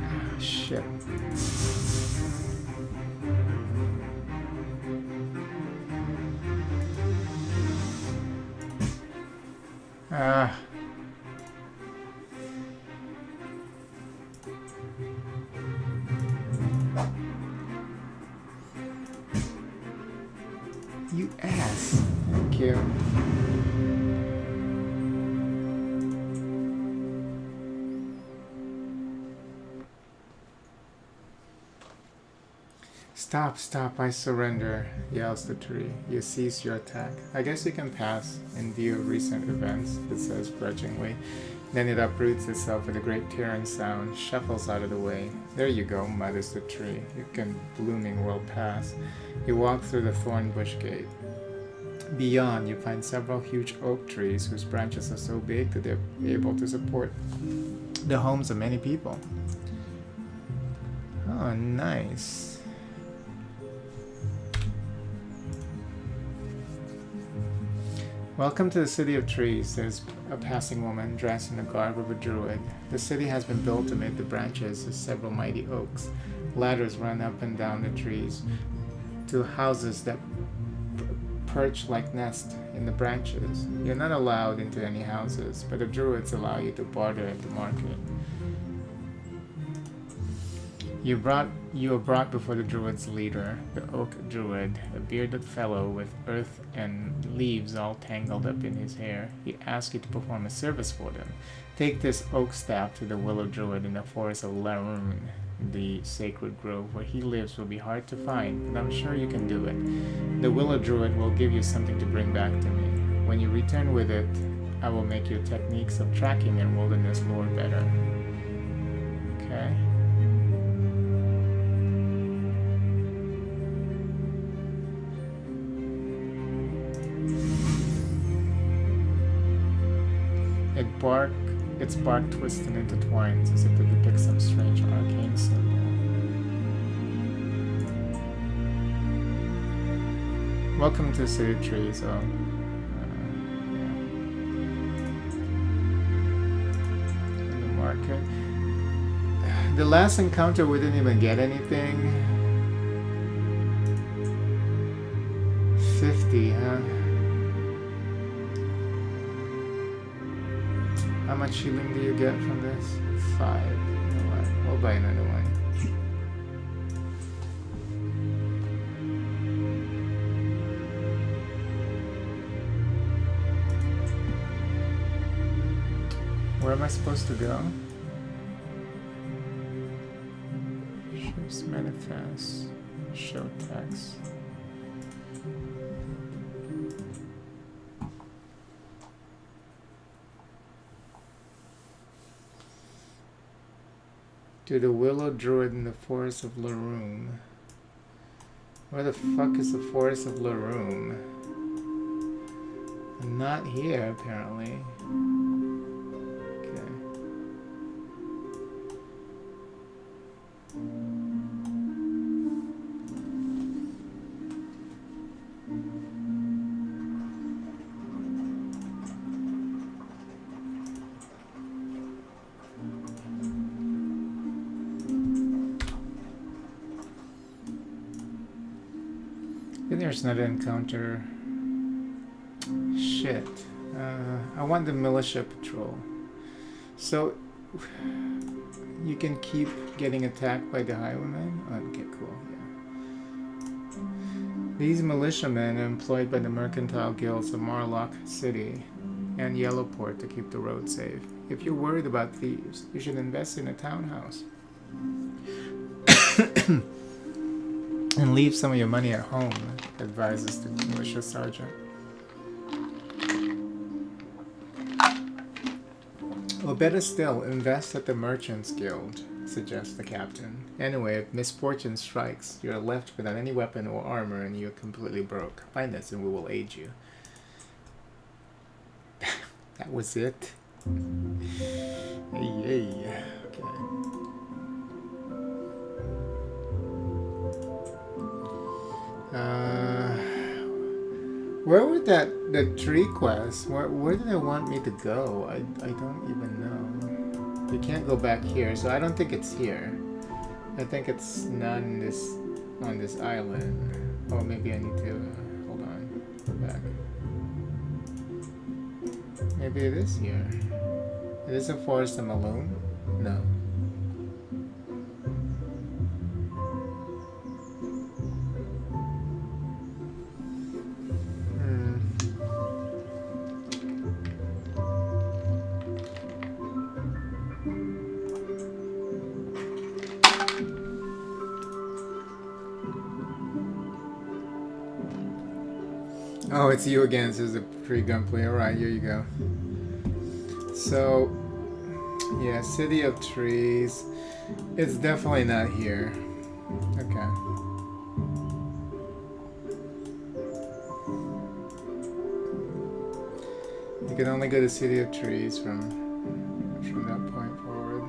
S1: Ah, shit. Ah. You ass. Thank you. Stop, I surrender, yells the tree. You cease your attack. I guess you can pass in view of recent events, it says grudgingly. Then it uproots itself with a great tearing sound, shuffles out of the way. There you go, mutters the tree. You can blooming world pass. You walk through the thorn bush gate. Beyond, you find several huge oak trees whose branches are so big that they're able to support the homes of many people. Oh, nice. Welcome to the City of Trees, says a passing woman dressed in the garb of a druid. The city has been built amid the branches of several mighty oaks. Ladders run up and down the trees to houses that perch like nests in the branches. You're not allowed into any houses, but the druids allow you to barter at the market. You are brought before the druid's leader, the oak druid, a bearded fellow with earth and leaves all tangled up in his hair. He asks you to perform a service for them. Take this oak staff to the willow druid in the forest of Laroon. The sacred grove where he lives will be hard to find, but I'm sure you can do it. The willow druid will give you something to bring back to me. When you return with it, I will make your techniques of tracking and wilderness lore better. Okay. Its bark twists and intertwines as if to depict some strange arcane symbol. Welcome to City Tree, so... yeah. In the market. The last encounter, we didn't even get anything. 50, huh? How much healing do you get from this? 5. You know what? We'll buy another one. Where am I supposed to go? Ships manifest. Show text. To the willow druid in the forest of Laroom. Where the fuck is the forest of Laroom? Not here, apparently. Okay. Then there's another encounter. Shit. I want the militia patrol. So you can keep getting attacked by the highwaymen? Okay, cool. Yeah. These militiamen are employed by the mercantile guilds of Marlock City and Yellowport to keep the road safe. If you're worried about thieves, you should invest in a townhouse. And leave some of your money at home, advises the militia sergeant. Or better still, invest at the Merchants Guild, suggests the captain. Anyway, if misfortune strikes, you're left without any weapon or armor and you're completely broke. Find us and we will aid you. That was it. Hey. Okay. Where would the tree quest? Where do they want me to go? I don't even know. You can't go back here, so I don't think it's here. I think it's not in on this island. Oh, maybe I need to hold on. Go back. Maybe it is here. It is a forest of Malone? No. Oh, it's you again, says the pre-gunplay. Alright, here you go. So, yeah, City of Trees. It's definitely not here. Okay. You can only go to City of Trees from that point forward.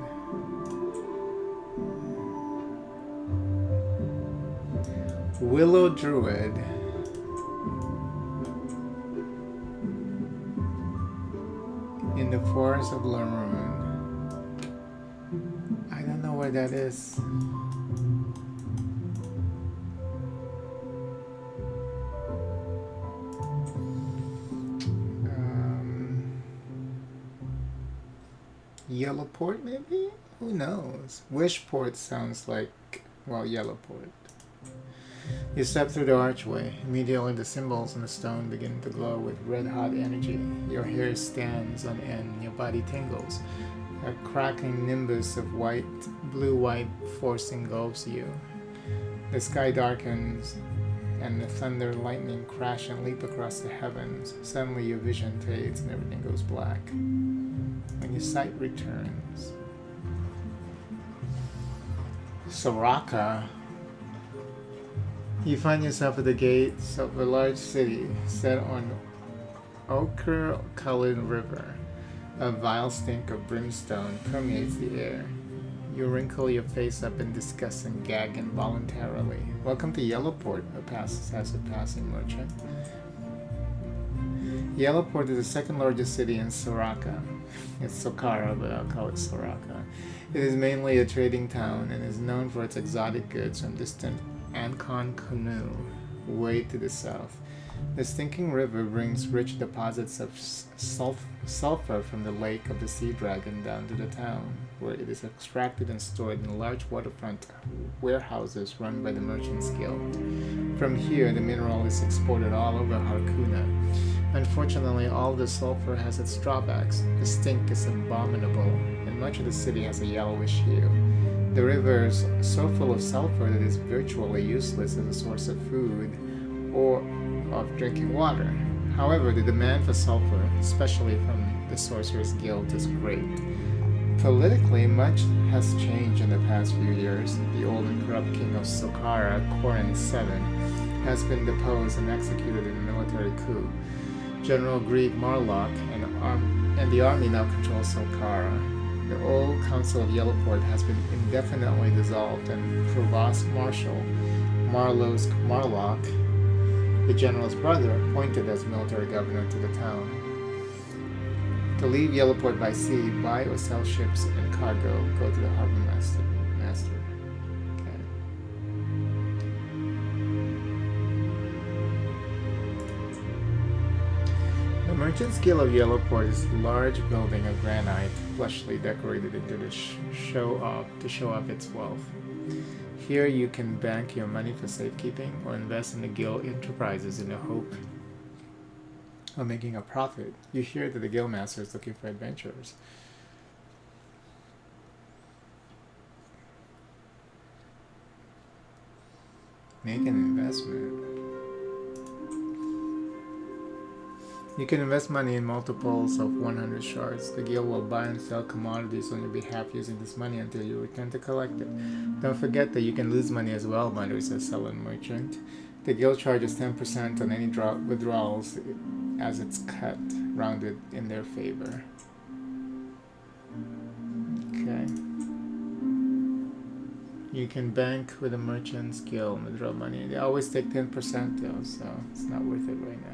S1: Willow Druid. In the forest of Laroon. I don't know where that is. Yellowport, maybe? Who knows? Wishport sounds like, well, Yellowport. You step through the archway. Immediately the symbols on the stone begin to glow with red-hot energy. Your hair stands on end, your body tingles. A crackling nimbus of blue-white force engulfs you. The sky darkens, and the thunder and lightning crash and leap across the heavens. Suddenly your vision fades and everything goes black. When your sight returns... Soraka. You find yourself at the gates of a large city set on ochre-colored river. A vile stink of brimstone permeates the air. You wrinkle your face up in disgust and gag involuntarily. Welcome to Yellowport, says a passing merchant. Yellowport is the second largest city in Soraka. It's Socara, but I'll call it Soraka. It is mainly a trading town and is known for its exotic goods from distant Ancon Canoe, way to the south. The stinking river brings rich deposits of sulfur from the lake of the Sea Dragon down to the town, where it is extracted and stored in large waterfront warehouses run by the Merchants Guild. From here, the mineral is exported all over Harkuna. Unfortunately, all the sulfur has its drawbacks. The stink is abominable, and much of the city has a yellowish hue. The river is so full of sulfur that it is virtually useless as a source of food or of drinking water. However, the demand for sulfur, especially from the Sorcerers Guild, is great. Politically, much has changed in the past few years. The old and corrupt king of Socara, Korin VII, has been deposed and executed in a military coup. General Grieve Marlock and the army now control Socara. The old Council of Yellowport has been indefinitely dissolved, and Provost Marshal Marlock, the general's brother, appointed as military governor to the town. To leave Yellowport by sea, buy or sell ships and cargo, go to the harbor master. Okay. The Merchants Guild of Yellowport is a large building of granite, fleshly decorated to show off its wealth. Here you can bank your money for safekeeping or invest in the guild enterprises in the hope of making a profit. You hear that the guildmaster is looking for adventurers. Make an investment. You can invest money in multiples of 100 shards. The guild will buy and sell commodities on your behalf using this money until you return to collect it. Don't forget that you can lose money as well, Mother says Sullen Merchant. The guild charges 10% on any withdrawals as it's cut, rounded in their favor. Okay. You can bank with the Merchants Guild and withdraw money. They always take 10% though, so it's not worth it right now.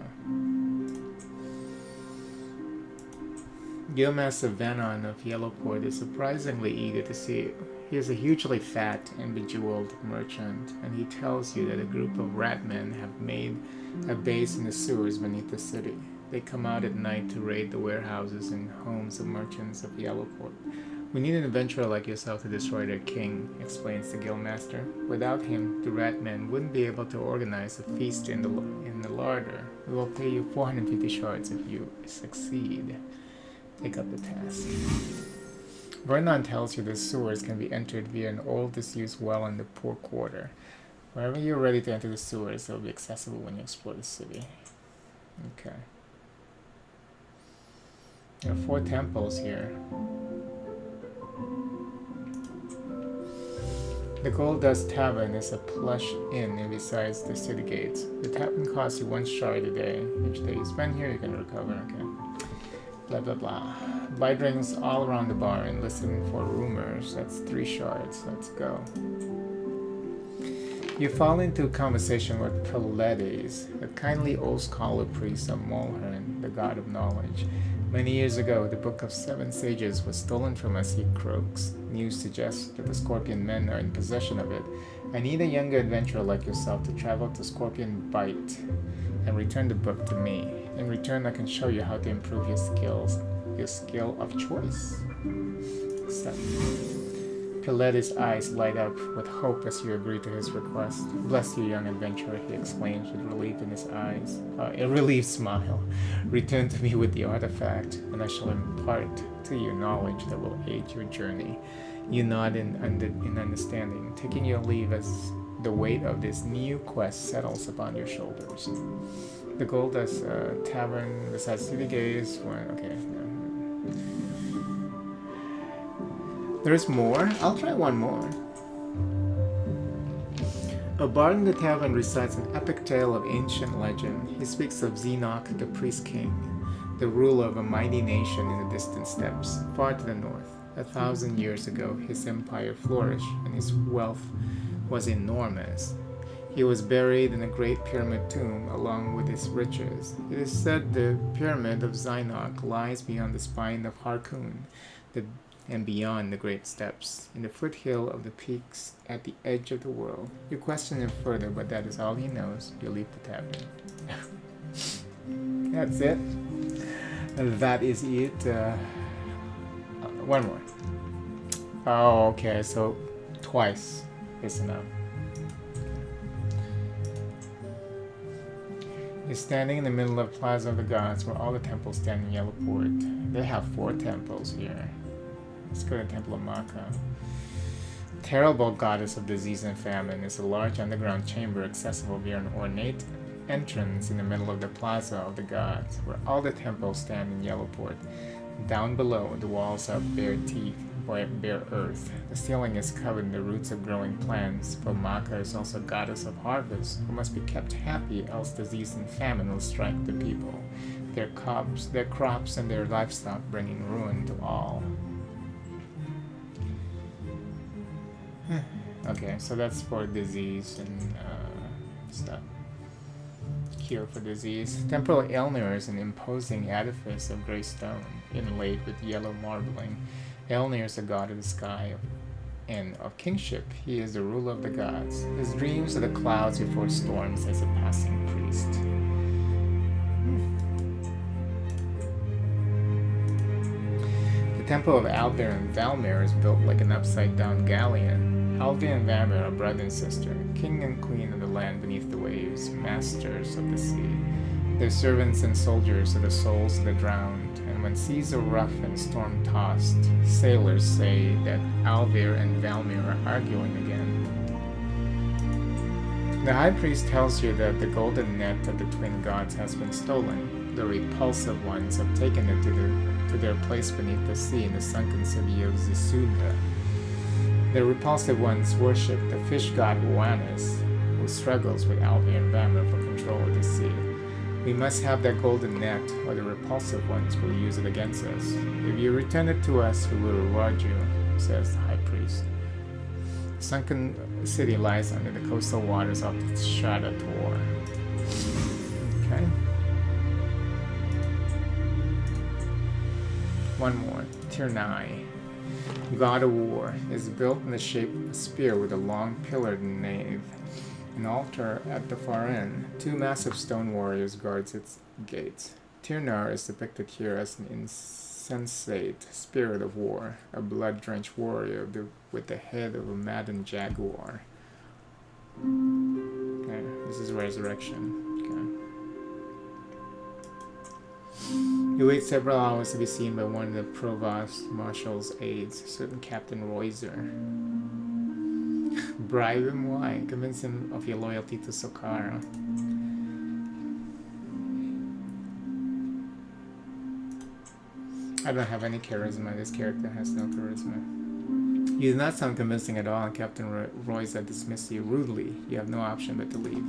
S1: Guildmaster Venon of Yellowport is surprisingly eager to see you. He is a hugely fat and bejeweled merchant, and he tells you that a group of ratmen have made a base in the sewers beneath the city. They come out at night to raid the warehouses and homes of merchants of Yellowport. We need an adventurer like yourself to destroy their king, explains the guildmaster. Without him, the ratmen wouldn't be able to organize a feast in the larder. We will pay you 450 shards if you succeed. Take up the task. Vernon tells you the sewers can be entered via an old disused well in the poor quarter. Wherever you're ready to enter the sewers, they'll be accessible when you explore the city. Okay. There are 4 temples here. The Gold Dust Tavern is a plush inn besides the city gates. The tavern costs you 1 shard a day. Each day you spend here, you can recover. Okay. Blah blah blah. Buy drinks all around the bar and listen for rumors. That's 3 shards. Let's go. You fall into a conversation with Peledes, a kindly old scholar priest of Mulhern, the god of knowledge. Many years ago, the Book of 7 Sages was stolen from us, he croaks. News suggests that the Scorpion men are in possession of it. I need a younger adventurer like yourself to travel to Scorpion Bight and return the book to me. In return, I can show you how to improve your skills. Your skill of choice. Peledes' eyes light up with hope as you agree to his request. Bless you, young adventurer, he exclaims with relief in his eyes. A relieved smile. Return to me with the artifact, and I shall impart to you knowledge that will aid your journey. You nod in understanding, taking your leave as the weight of this new quest settles upon your shoulders. The Gold Dust Tavern besides city gates. Okay. There's more? I'll try one more. A bard in the tavern recites an epic tale of ancient legend. He speaks of Xenoc, the priest king, the ruler of a mighty nation in the distant steppes, far to the north. 1,000 years ago, his empire flourished and his wealth was enormous. He was buried in a great pyramid tomb along with his riches. It is said the pyramid of Zeinok lies beyond the spine of Harkun and beyond the great steppes, in the foothill of the peaks at the edge of the world. You question him further, but that is all he knows. You leave the tavern. That's it. That is it. One more. Oh, okay, so twice is enough. He's standing in the middle of Plaza of the Gods where all the temples stand in yellow port. They have 4 temples here. Let's go to the Temple of Maka. Terrible goddess of disease and famine is a large underground chamber accessible via an ornate entrance in the middle of the Plaza of the Gods, where all the temples stand in yellow port. Down below, the walls are bare teeth, bare earth. The ceiling is covered in the roots of growing plants, for Maka is also goddess of harvest, who must be kept happy, else disease and famine will strike the people, their crops and their livestock, bringing ruin to all. Okay, so that's for disease and stuff. Cure for disease. Temple Elnir is an imposing edifice of grey stone, inlaid with yellow marbling. Elnir is the god of the sky and of kingship. He is the ruler of the gods. His dreams are the clouds before storms as a passing priest. The temple of Alvir and Valmir is built like an upside-down galleon. Alvir and Valmir are brother and sister, king and queen of the land beneath the waves, masters of the sea. Their servants and soldiers are the souls of the drowned, and when seas are rough and storm-tossed, sailors say that Alvir and Valmir are arguing again. The high priest tells you that the golden net of the twin gods has been stolen. The repulsive ones have taken it to their place beneath the sea in the sunken city of Zisuda. The repulsive ones worship the fish god Uranus, who struggles with Alvir and Valmir for control of the sea. We must have that golden net, or the repulsive ones will use it against us. If you return it to us, we will reward you, says the high priest. The sunken city lies under the coastal waters of the Shada Tor. Okay. One more. Tirnai, god of war, is built in the shape of a spear with a long pillared nave. An altar at the far end. 2 massive stone warriors guards its gates. Tirnar is depicted here as an insensate spirit of war, a blood-drenched warrior with the head of a maddened jaguar. Okay, this is resurrection. Okay. You wait several hours to be seen by one of the provost marshal's aides, a certain Captain Royzer. Bribe him? Why? Convince him of your loyalty to Sokara. I don't have any charisma. This character has no charisma. You do not sound convincing at all, and Captain Royzer dismisses you rudely. You have no option but to leave.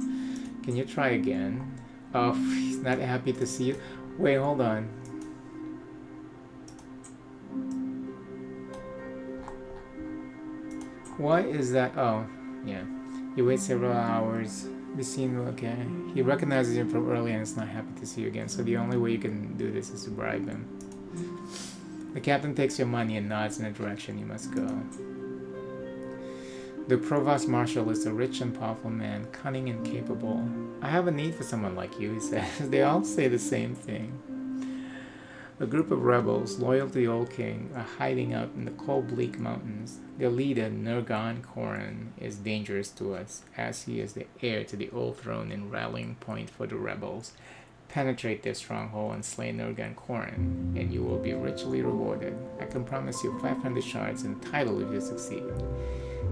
S1: Can you try again? Oh, he's not happy to see you. Wait, hold on. What is that? Oh, yeah. You wait several hours. Be seen, okay. He recognizes you from earlier and is not happy to see you again, so the only way you can do this is to bribe him. The captain takes your money and nods in the direction you must go. The provost marshal is a rich and powerful man, cunning and capable. I have a need for someone like you, he says. They all say the same thing. A group of rebels, loyal to the old king, are hiding out in the cold, bleak mountains. Their leader, Nergan Koran, is dangerous to us, as he is the heir to the old throne and rallying point for the rebels. Penetrate their stronghold and slay Nergan Koran, and you will be richly rewarded. I can promise you 500 shards and a title if you succeed.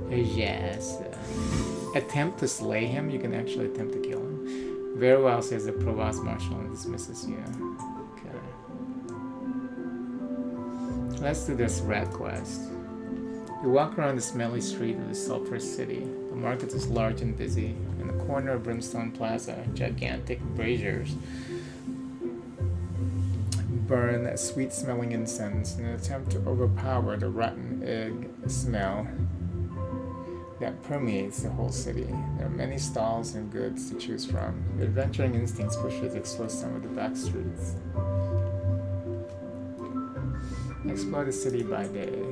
S1: Yes. Attempt to slay him? You can actually attempt to kill him. Very well, says the provost marshal and dismisses you. Let's do this rat quest. You walk around the smelly street of the sulphurous city. The market is large and busy. In the corner of Brimstone Plaza, gigantic braziers burn sweet-smelling incense in an attempt to overpower the rotten egg smell that permeates the whole city. There are many stalls and goods to choose from. Your adventuring instincts push you to explore some of the back streets. Explore the city by day.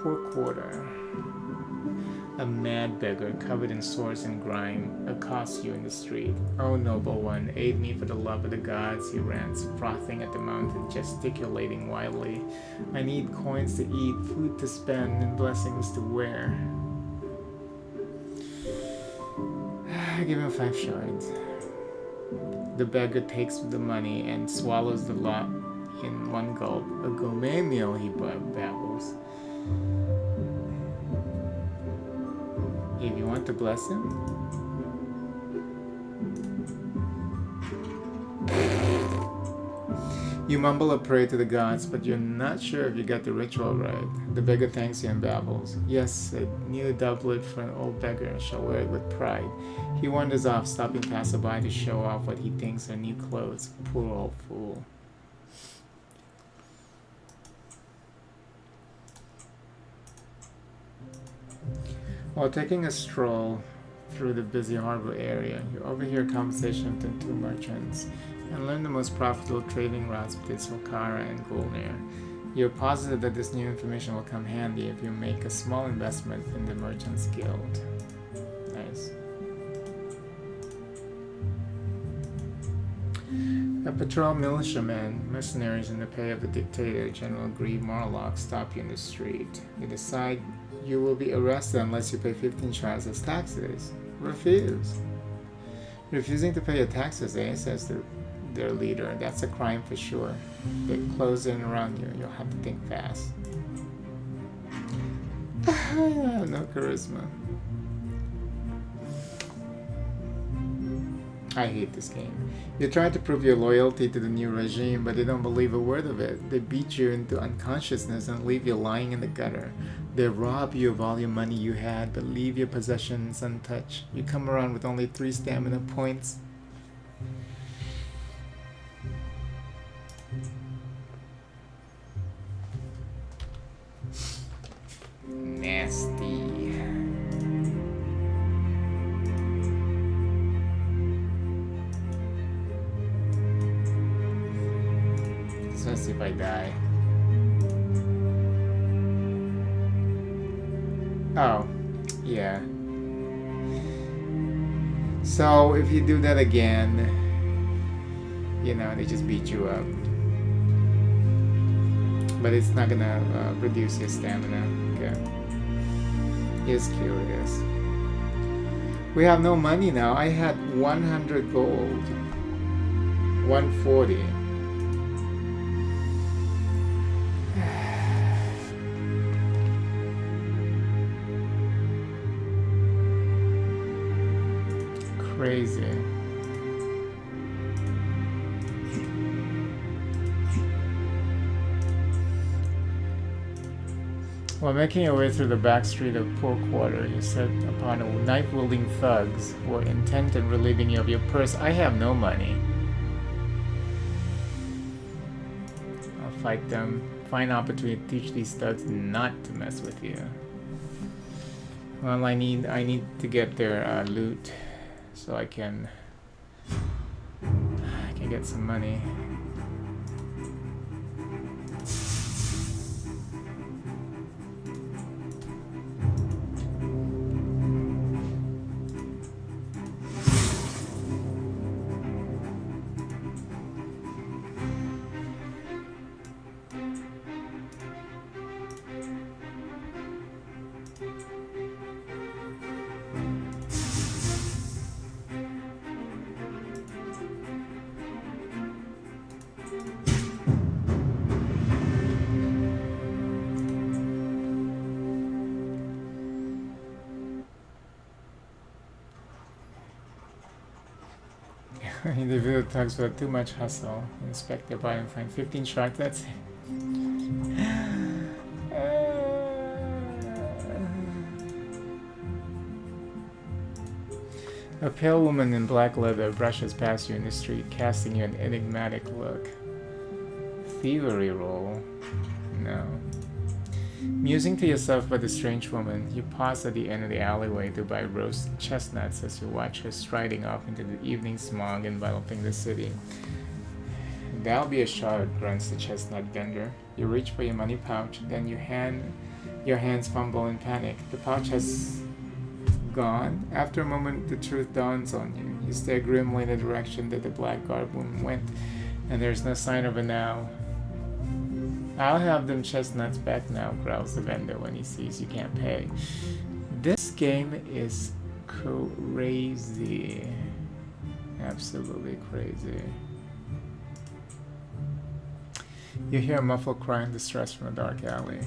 S1: Poor quarter. A mad beggar covered in sores and grime accosts you in the street. "Oh, noble one, aid me for the love of the gods," he rants, frothing at the mouth and gesticulating wildly. "I need coins to eat, food to spend, and blessings to wear." I give him 5 shards. The beggar takes the money and swallows the lot in one gulp. "A gourmet meal," he babbles. "If you want to bless him?" You mumble a prayer to the gods, but you're not sure if you got the ritual right. The beggar thanks you and babbles. "Yes, a new doublet for an old beggar shall wear it with pride." He wanders off, stopping passerby to show off what he thinks are new clothes. Poor old fool. While taking a stroll through the busy harbor area, you overhear a conversation between 2 merchants and learn the most profitable trading routes between Sokara and Gulnir. You're positive that this new information will come handy if you make a small investment in the Merchants Guild. Nice. A patrol militiamen, mercenaries in the pay of the dictator, General Grieve Marlock, stop you in the street. You decide you will be arrested unless you pay 15 shards as taxes. Refuse. "Refusing to pay your taxes, eh?" says their leader. "That's a crime for sure. They close in around you. You'll have to think fast." I have no charisma. I hate this game. You try to prove your loyalty to the new regime, but they don't believe a word of it. They beat you into unconsciousness and leave you lying in the gutter. They rob you of all your money you had, but leave your possessions untouched. You come around with only 3 stamina points. Nasty. Especially if I die. Oh, yeah. So if you do that again, you know, they just beat you up. But it's not gonna reduce your stamina. Okay. He's curious. We have no money now. I had 100 gold. 140. Crazy. While making your way through the back street of Poor Quarter, you set upon a knife-wielding thugs who are intent on relieving you of your purse. I have no money. I'll fight them. Find opportunity to teach these thugs not to mess with you. Well, I need to get their loot so I can get some money. Individual thugs without too much hustle. Inspect their body and find 15 shards. That's it. A pale woman in black leather brushes past you in the street, casting you an enigmatic look. Thievery roll? No. Musing to yourself by the strange woman, you pause at the end of the alleyway to buy roast chestnuts as you watch her striding off into the evening smog enveloping the city. That'll be a shot, grunts the chestnut vendor. You reach for your money pouch, then your hands fumble in panic. The pouch has gone. After a moment, the truth dawns on you. You stare grimly in the direction that the black-garbed woman went, and there's no sign of her now. I'll have them chestnuts back now, growls the vendor when he sees you can't pay. This game is crazy. Absolutely crazy. You hear a muffled cry in distress from a dark alley.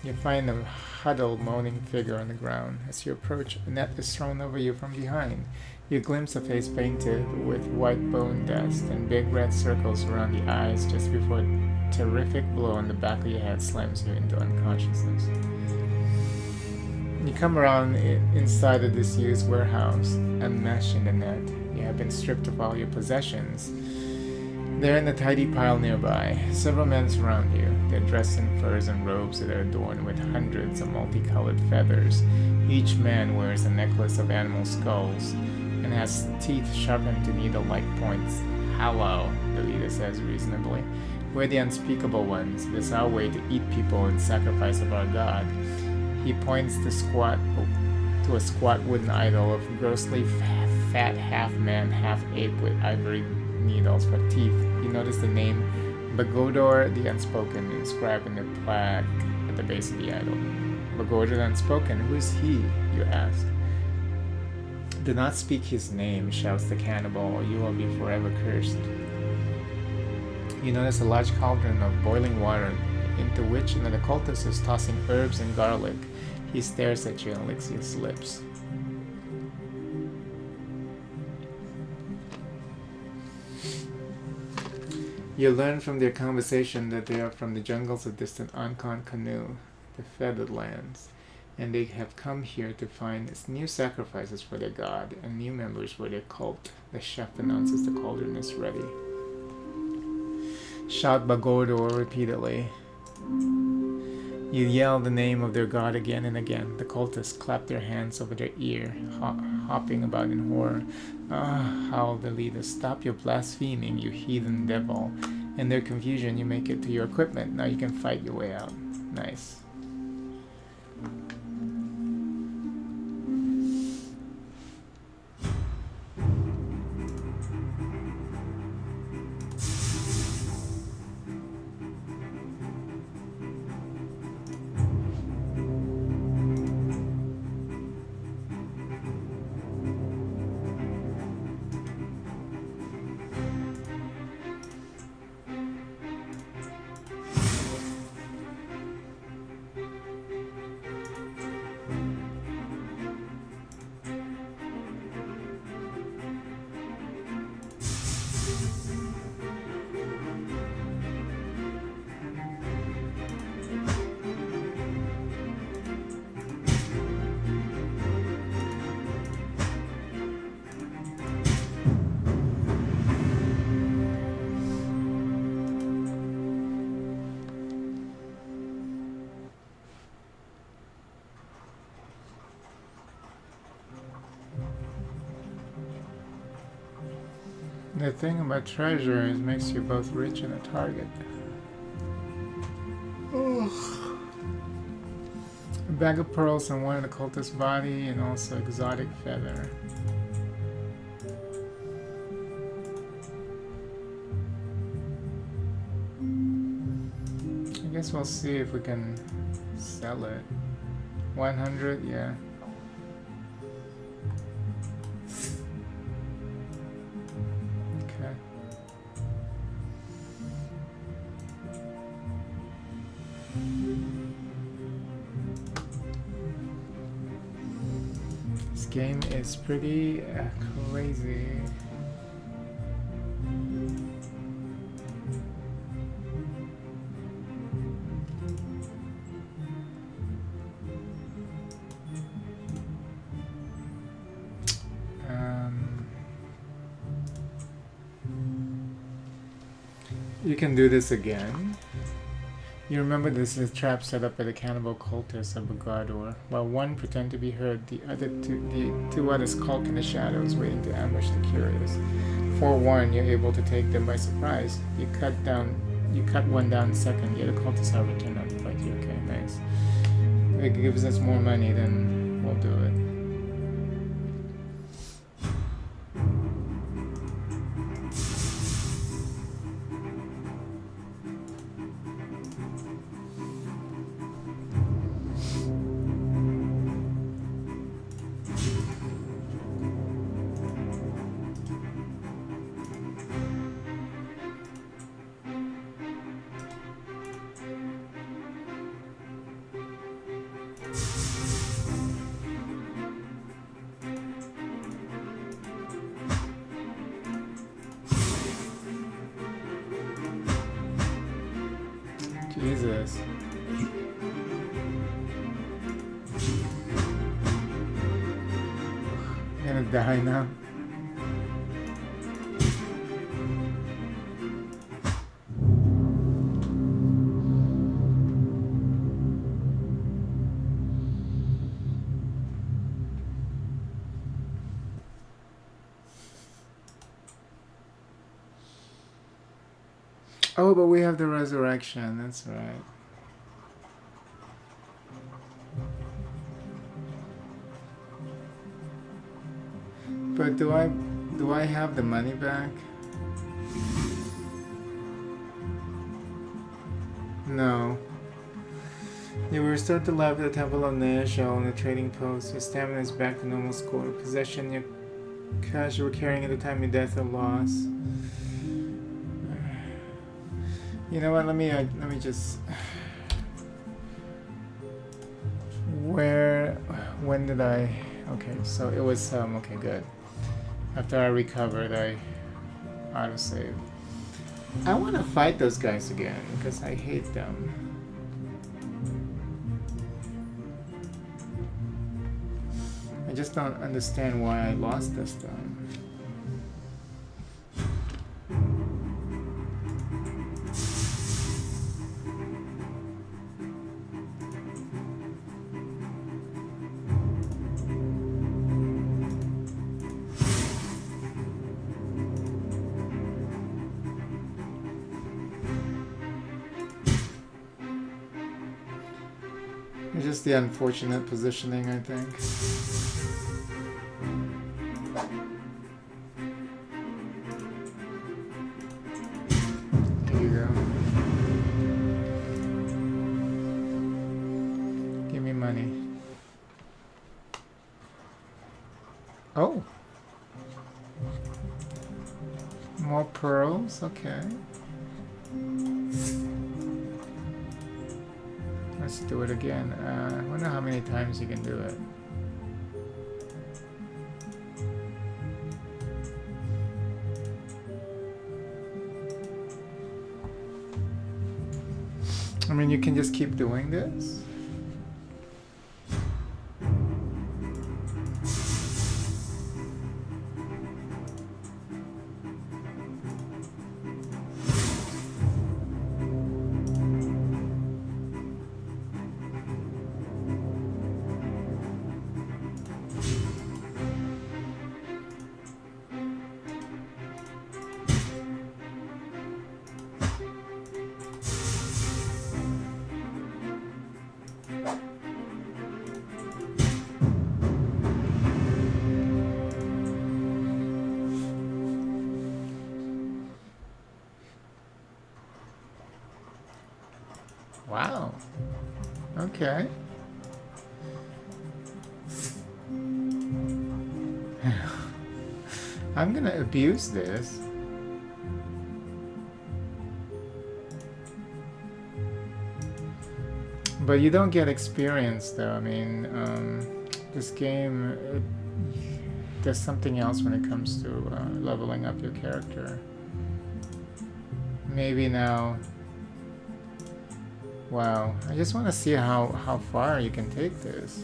S1: You find a huddled, moaning figure on the ground. As you approach, a net is thrown over you from behind. You glimpse a face painted with white bone dust and big red circles around the eyes just before a terrific blow on the back of your head slams you into unconsciousness. You come around inside a disused warehouse, enmeshed in the net. You have been stripped of all your possessions. They're in a tidy pile nearby. Several men surround you. They're dressed in furs and robes that are adorned with hundreds of multicolored feathers. Each man wears a necklace of animal skulls and has teeth sharpened to needle-like points. Hello, the leader says reasonably. We're the unspeakable ones. It is our way to eat people in sacrifice of our god. He points to a squat wooden idol of grossly fat half-man, half-ape with ivory needles for teeth. You notice the name Bagodor the Unspoken inscribed in the plaque at the base of the idol. Bagodor the Unspoken, who is he? You ask. Do not speak his name, shouts the cannibal, or you will be forever cursed. You notice a large cauldron of boiling water into which another cultist is tossing herbs and garlic. He stares at you and licks his lips. You learn from their conversation that they are from the jungles of distant Ankon Canoe, the Feathered Lands, and they have come here to find new sacrifices for their god and new members for their cult. The chef announces the cauldron is ready. Shout Bagodor repeatedly. You yell the name of their god again and again. The cultists clap their hands over their ear, hopping about in horror. Ah, howled the leader. Stop your blaspheming, you heathen devil. In their confusion, you make it to your equipment. Now you can fight your way out. Nice. The thing about treasure is it makes you both rich and a target. Oh. A bag of pearls on one of the cultist's body and also exotic feather. I guess we'll see if we can sell it. 100, yeah. Game is pretty crazy. You can do this again. You remember this is a trap set up by the cannibal cultists of Bugador. While one pretend to be heard, the two others skulk in the shadows, waiting to ambush the curious. Forewarned, you're able to take them by surprise. You cut one down second, yet the cultists are returned out to fight you. Okay, nice. If it gives us more money, then we'll do it. Jesus. I'm gonna die now. Oh, but we have the resurrection, that's right. But do I have the money back? No. You will restore to life at the Temple of Neashel on the trading post. Your stamina is back to normal score. Possession your cash you were carrying at the time of your death or loss. You know what? Let me just. When did I? Okay, so it was okay, good. After I recovered, I autosave. I want to fight those guys again because I hate them. I just don't understand why I lost this time. It's just the unfortunate positioning, I think. Here you go. Give me money. Oh! More pearls? Okay. Let's do it again. I wonder how many times you can do it. I mean, you can just keep doing this. Wow. Okay. I'm gonna abuse this. But you don't get experience though. I mean, this game, there's something else when it comes to leveling up your character. Maybe now. Wow, I just want to see how far you can take this.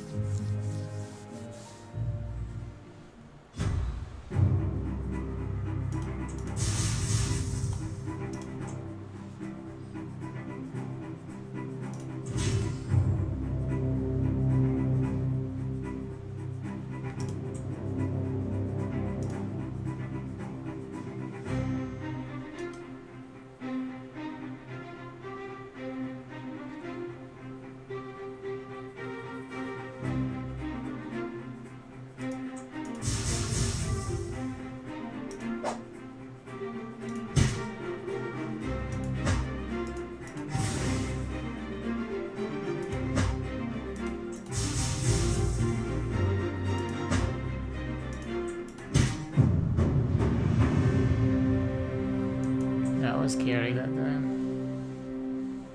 S1: was scary that time.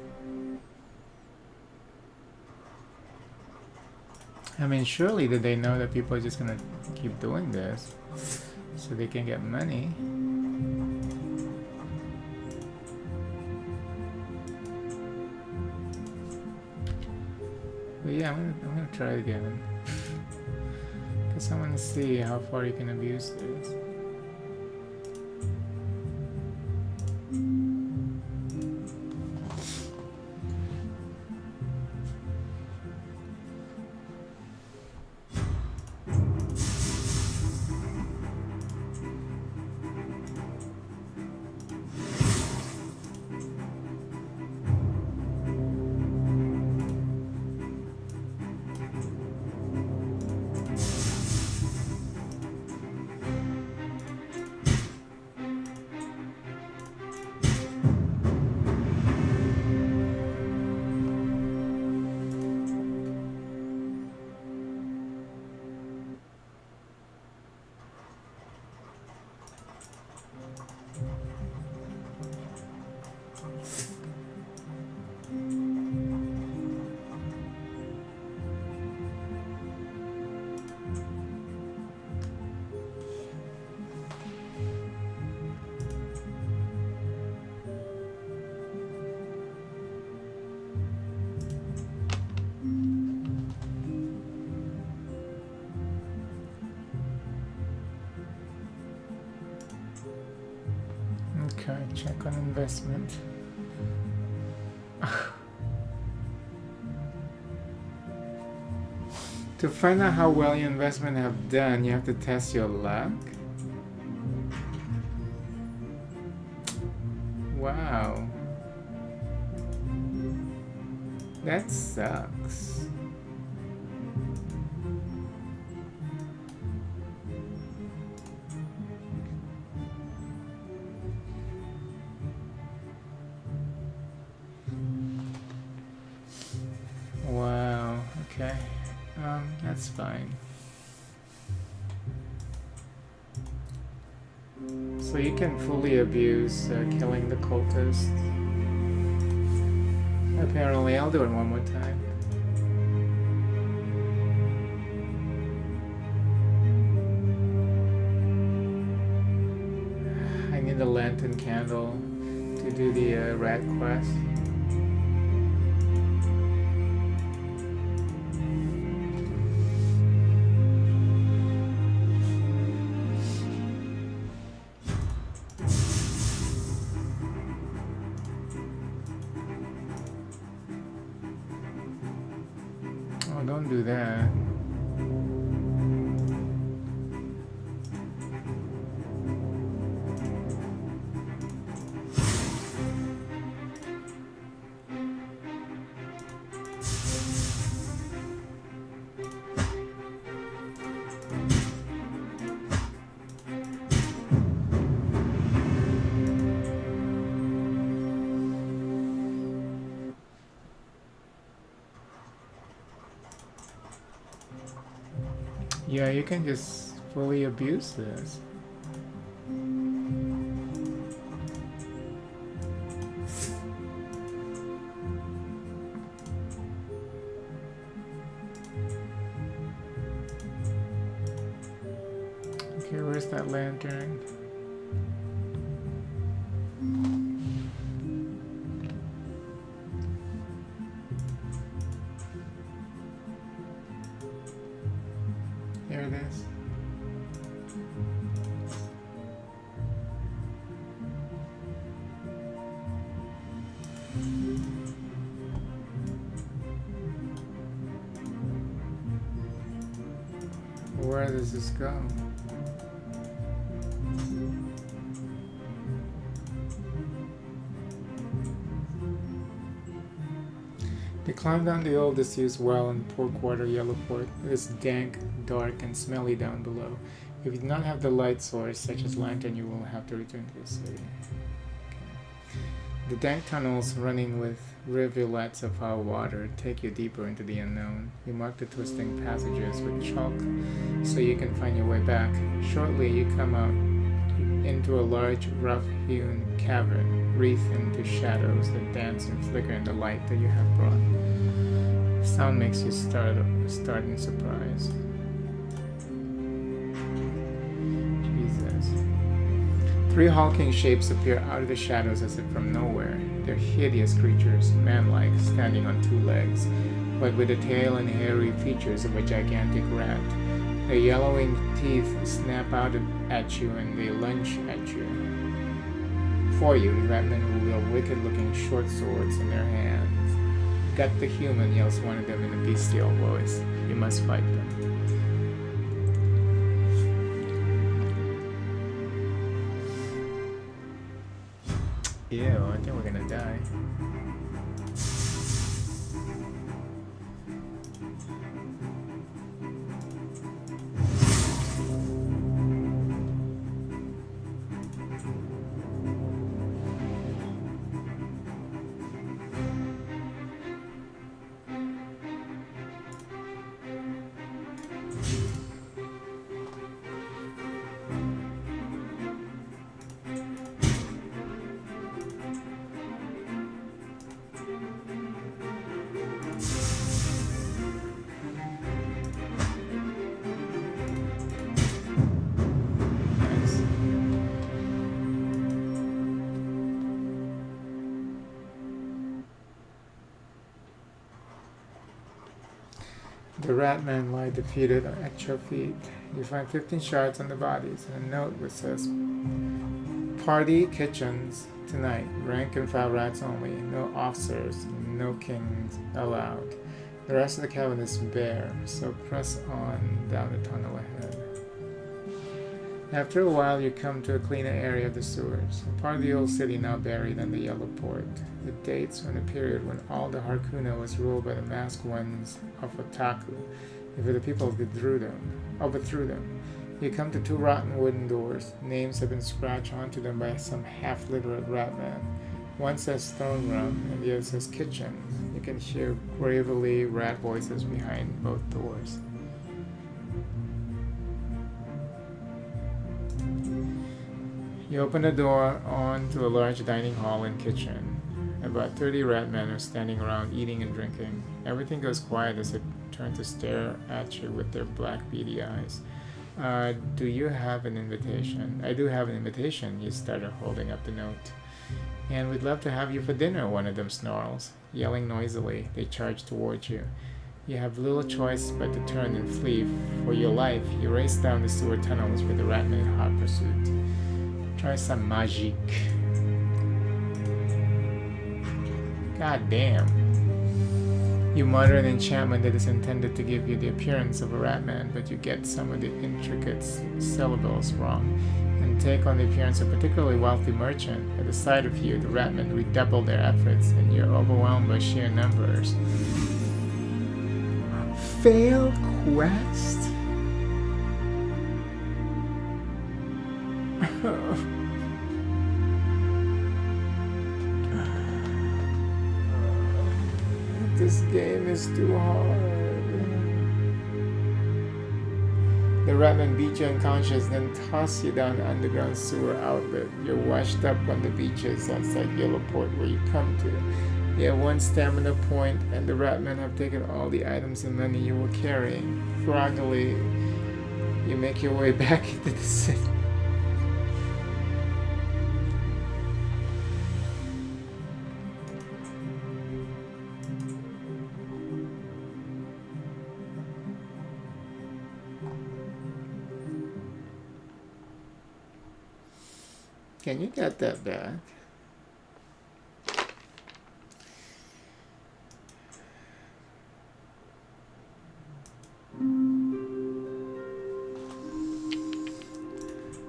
S1: I mean, surely did they know that people are just gonna keep doing this so they can get money? But yeah, I'm gonna try it again. Because I want to see how far you can abuse this. Okay, check on investment. To find out how well your investment have done, you have to test your luck. Wow. That sucks. Wow, okay. That's fine. So you can fully abuse killing the cultist. Apparently, I'll do it one more time. I need a lantern candle to do the rat quest. Don't do that. Yeah, you can just fully abuse this. Okay, where's that lantern? There it is. Where does this go? They climb down the old disused well and pour water yellow port. It is dank, dark, and smelly down below. If you do not have the light source, such as lantern, you will have to return to the city. Okay. The dank tunnels running with rivulets of foul water take you deeper into the unknown. You mark the twisting passages with chalk so you can find your way back. Shortly, you come out into a large, rough-hewn cavern. wreathed into shadows that dance and flicker in the light that you have brought. Sound makes you start in surprise. Jesus. 3 hulking shapes appear out of the shadows as if from nowhere. They're hideous creatures, man-like, standing on 2 legs, but with the tail and hairy features of a gigantic rat. Their yellowing teeth snap out at you and they lunge at you. For you, ratmen who wield wicked-looking short swords in their hands. "Gut the human," yells one of them in a bestial voice. "You must fight them." Ew, I think we're gonna die. The ratmen lie defeated at your feet. You find 15 shards on the bodies and a note which says, "Party kitchens tonight. Rank and file rats only. No officers, no kings allowed." The rest of the cabin is bare, so press on down the tunnel ahead. After a while, you come to a cleaner area of the sewers, a part of the old city now buried in the yellow port. It dates from the period when all the Harkuna was ruled by the masked ones of Otaku, before the people overthrew them. You come to 2 rotten wooden doors. Names have been scratched onto them by some half-literate ratman. One says throne room, and the other says kitchen. You can hear gravelly rat voices behind both doors. You open the door onto a large dining hall and kitchen. About 30 ratmen are standing around eating and drinking. Everything goes quiet as they turn to stare at you with their black beady eyes. Do you have an invitation? I do have an invitation, you started holding up the note. And we'd love to have you for dinner, one of them snarls. Yelling noisily, they charge towards you. You have little choice but to turn and flee. For your life, you race down the sewer tunnels with the ratmen in hot pursuit. Try some magic. God damn. You mutter an enchantment that is intended to give you the appearance of a ratman, but you get some of the intricate syllables wrong, and take on the appearance of a particularly wealthy merchant. At the sight of you, the ratmen redouble their efforts, and you're overwhelmed by sheer numbers. Failed quest? This game is too hard. The ratmen beat you unconscious, then toss you down the underground sewer outlet. You're washed up on the beaches outside Yellowport where you come to. You have 1 stamina point, and the ratmen have taken all the items and money you were carrying. Groggily, you make your way back into the city. Can you get that back?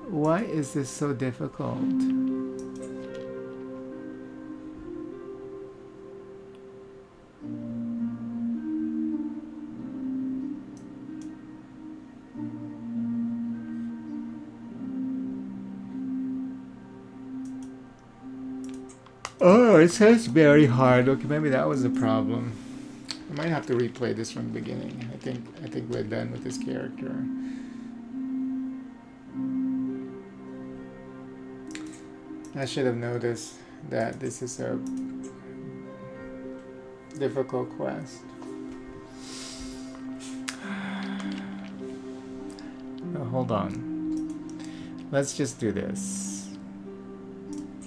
S1: Why is this so difficult? Oh, it says very hard. Okay, maybe that was the problem. I might have to replay this from the beginning. I think we're done with this character. I should have noticed that this is a difficult quest. Oh, hold on. Let's just do this.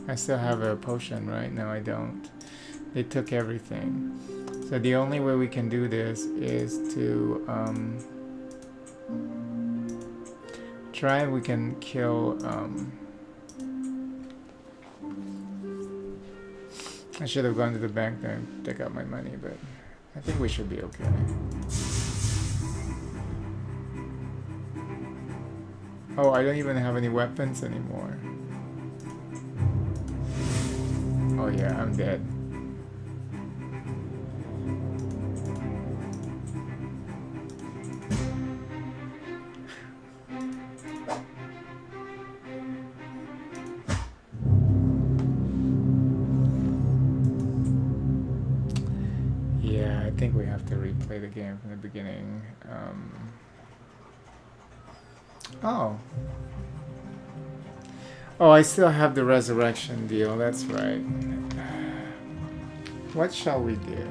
S1: I still have a potion, right? No, I don't. They took everything. So the only way we can do this is to try if we can kill. I should have gone to the bank and take out my money, but I think we should be okay. Oh, I don't even have any weapons anymore. Oh yeah, I'm dead. Yeah, I think we have to replay the game from the beginning. Oh, I still have the resurrection deal, that's right. What shall we do?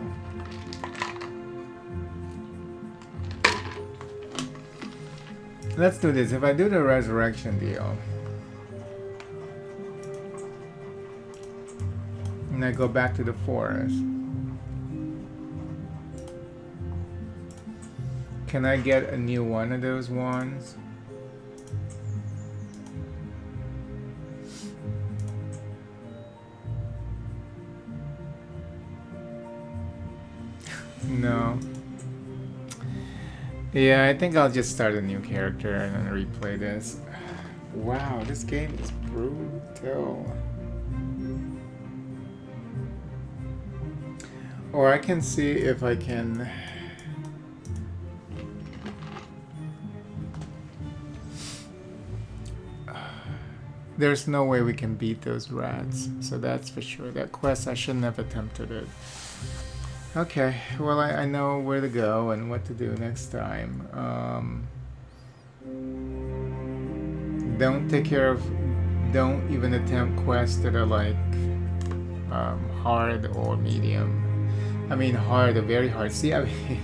S1: Let's do this. If I do the resurrection deal, and I go back to the forest, can I get a new one of those wands? No. Yeah, I think I'll just start a new character and then replay this. Wow, this game is brutal. Or I can see if I can... There's no way we can beat those rats, so that's for sure. That quest, I shouldn't have attempted it. Okay, well I know where to go and what to do next time. Don't even attempt quests that are like hard or medium. I mean hard or very hard. See, I mean...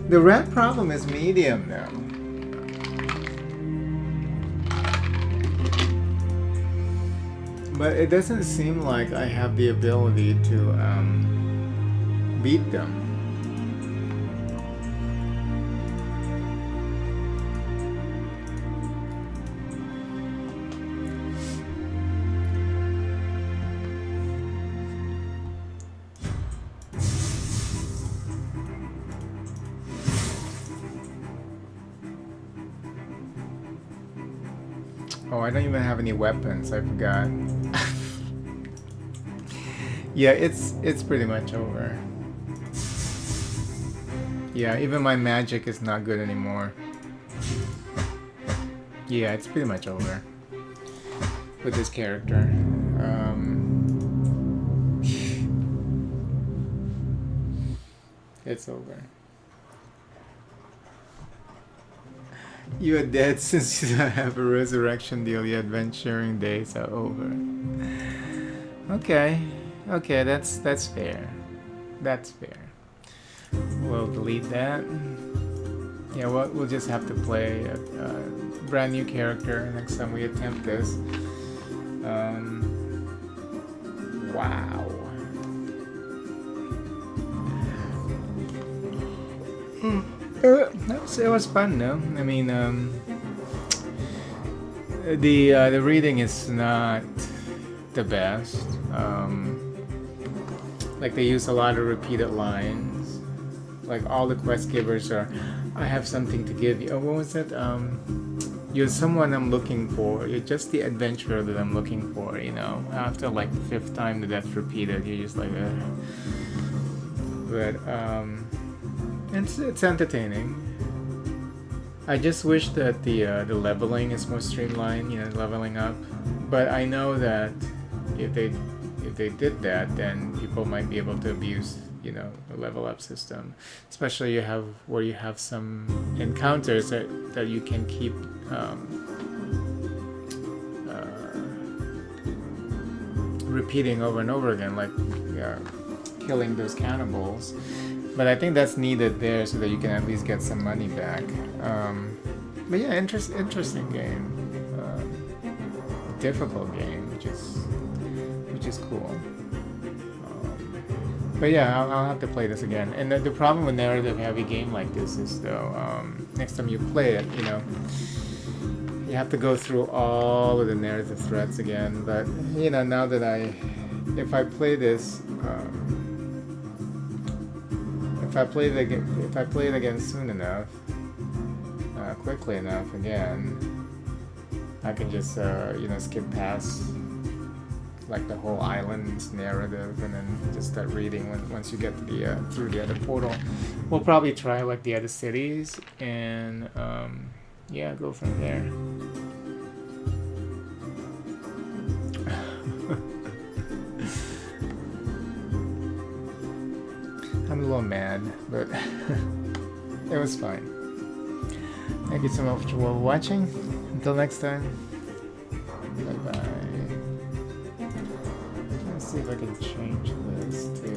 S1: The rat problem is medium now. But it doesn't seem like I have the ability to beat them. Oh, I don't even have any weapons, I forgot. Yeah, it's pretty much over. Yeah, even my magic is not good anymore. Yeah, it's pretty much over with this character. It's over. You are dead since you don't have a resurrection deal. Your adventuring days are over. Okay. Okay, that's fair. That's fair. We'll delete that. Yeah, we'll just have to play a brand new character next time we attempt this. Wow. It was fun, though. I mean, the reading is not the best. Like they use a lot of repeated lines. Like all the quest givers are, I have something to give you. Oh, what was it? You're someone I'm looking for. You're just the adventurer that I'm looking for. You know, after like the 5th time that that's repeated, you're just like, But it's entertaining. I just wish that the leveling is more streamlined. You know, leveling up. But I know that if they did that, then people might be able to abuse, you know, the level up system. Especially where you have some encounters that you can keep repeating over and over again, like killing those cannibals. But I think that's needed there so that you can at least get some money back. But yeah, interesting game, difficult game, which is cool. But yeah, I'll have to play this again. And the problem with narrative-heavy game like this is though, next time you play it, you have to go through all of the narrative threads again. But now that if I play this, if I play it again soon enough, quickly enough again, I can just skip past like the whole island's narrative and then just start reading once you get to through the other portal. We'll probably try like the other cities and go from there. I'm a little mad, but it was fine. Thank you so much for watching. Until next time, bye bye. Let's see if I can change this to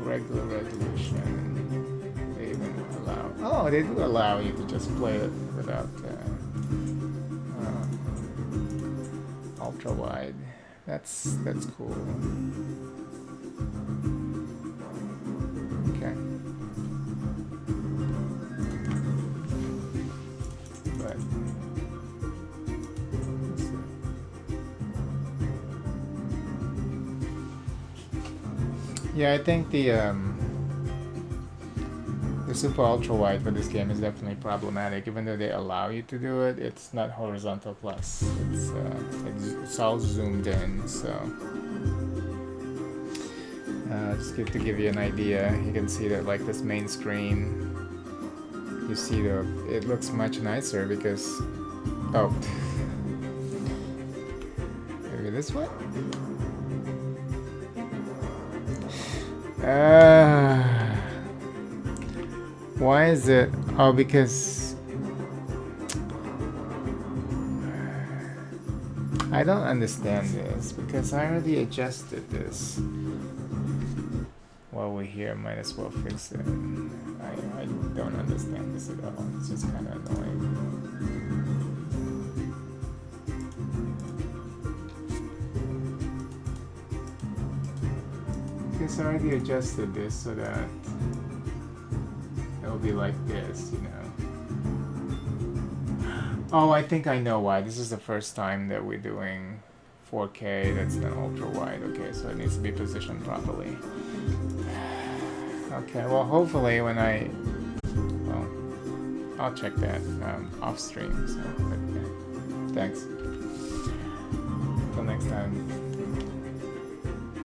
S1: regular resolution. They even allow. Oh, they do allow you to just play it without ultra wide. That's cool. Okay. But let's see. Yeah, I think the super ultra wide for this game is definitely problematic. Even though they allow you to do it, it's not horizontal plus. It's all zoomed in, so. Just to give you an idea, you can see that like this main screen, you see it looks much nicer because, maybe this way? Why is it? Oh, because I don't understand this because I already adjusted this. While we're here, might as well fix it. I don't understand this at all. It's just kind of annoying. Because I already adjusted this so that it'll be like this, Oh, I think I know why. This is the first time that we're doing 4K that's not ultra wide. Okay, so it needs to be positioned properly. Okay, well, hopefully when I'll check that off stream. So, but, yeah. Thanks. Till next time.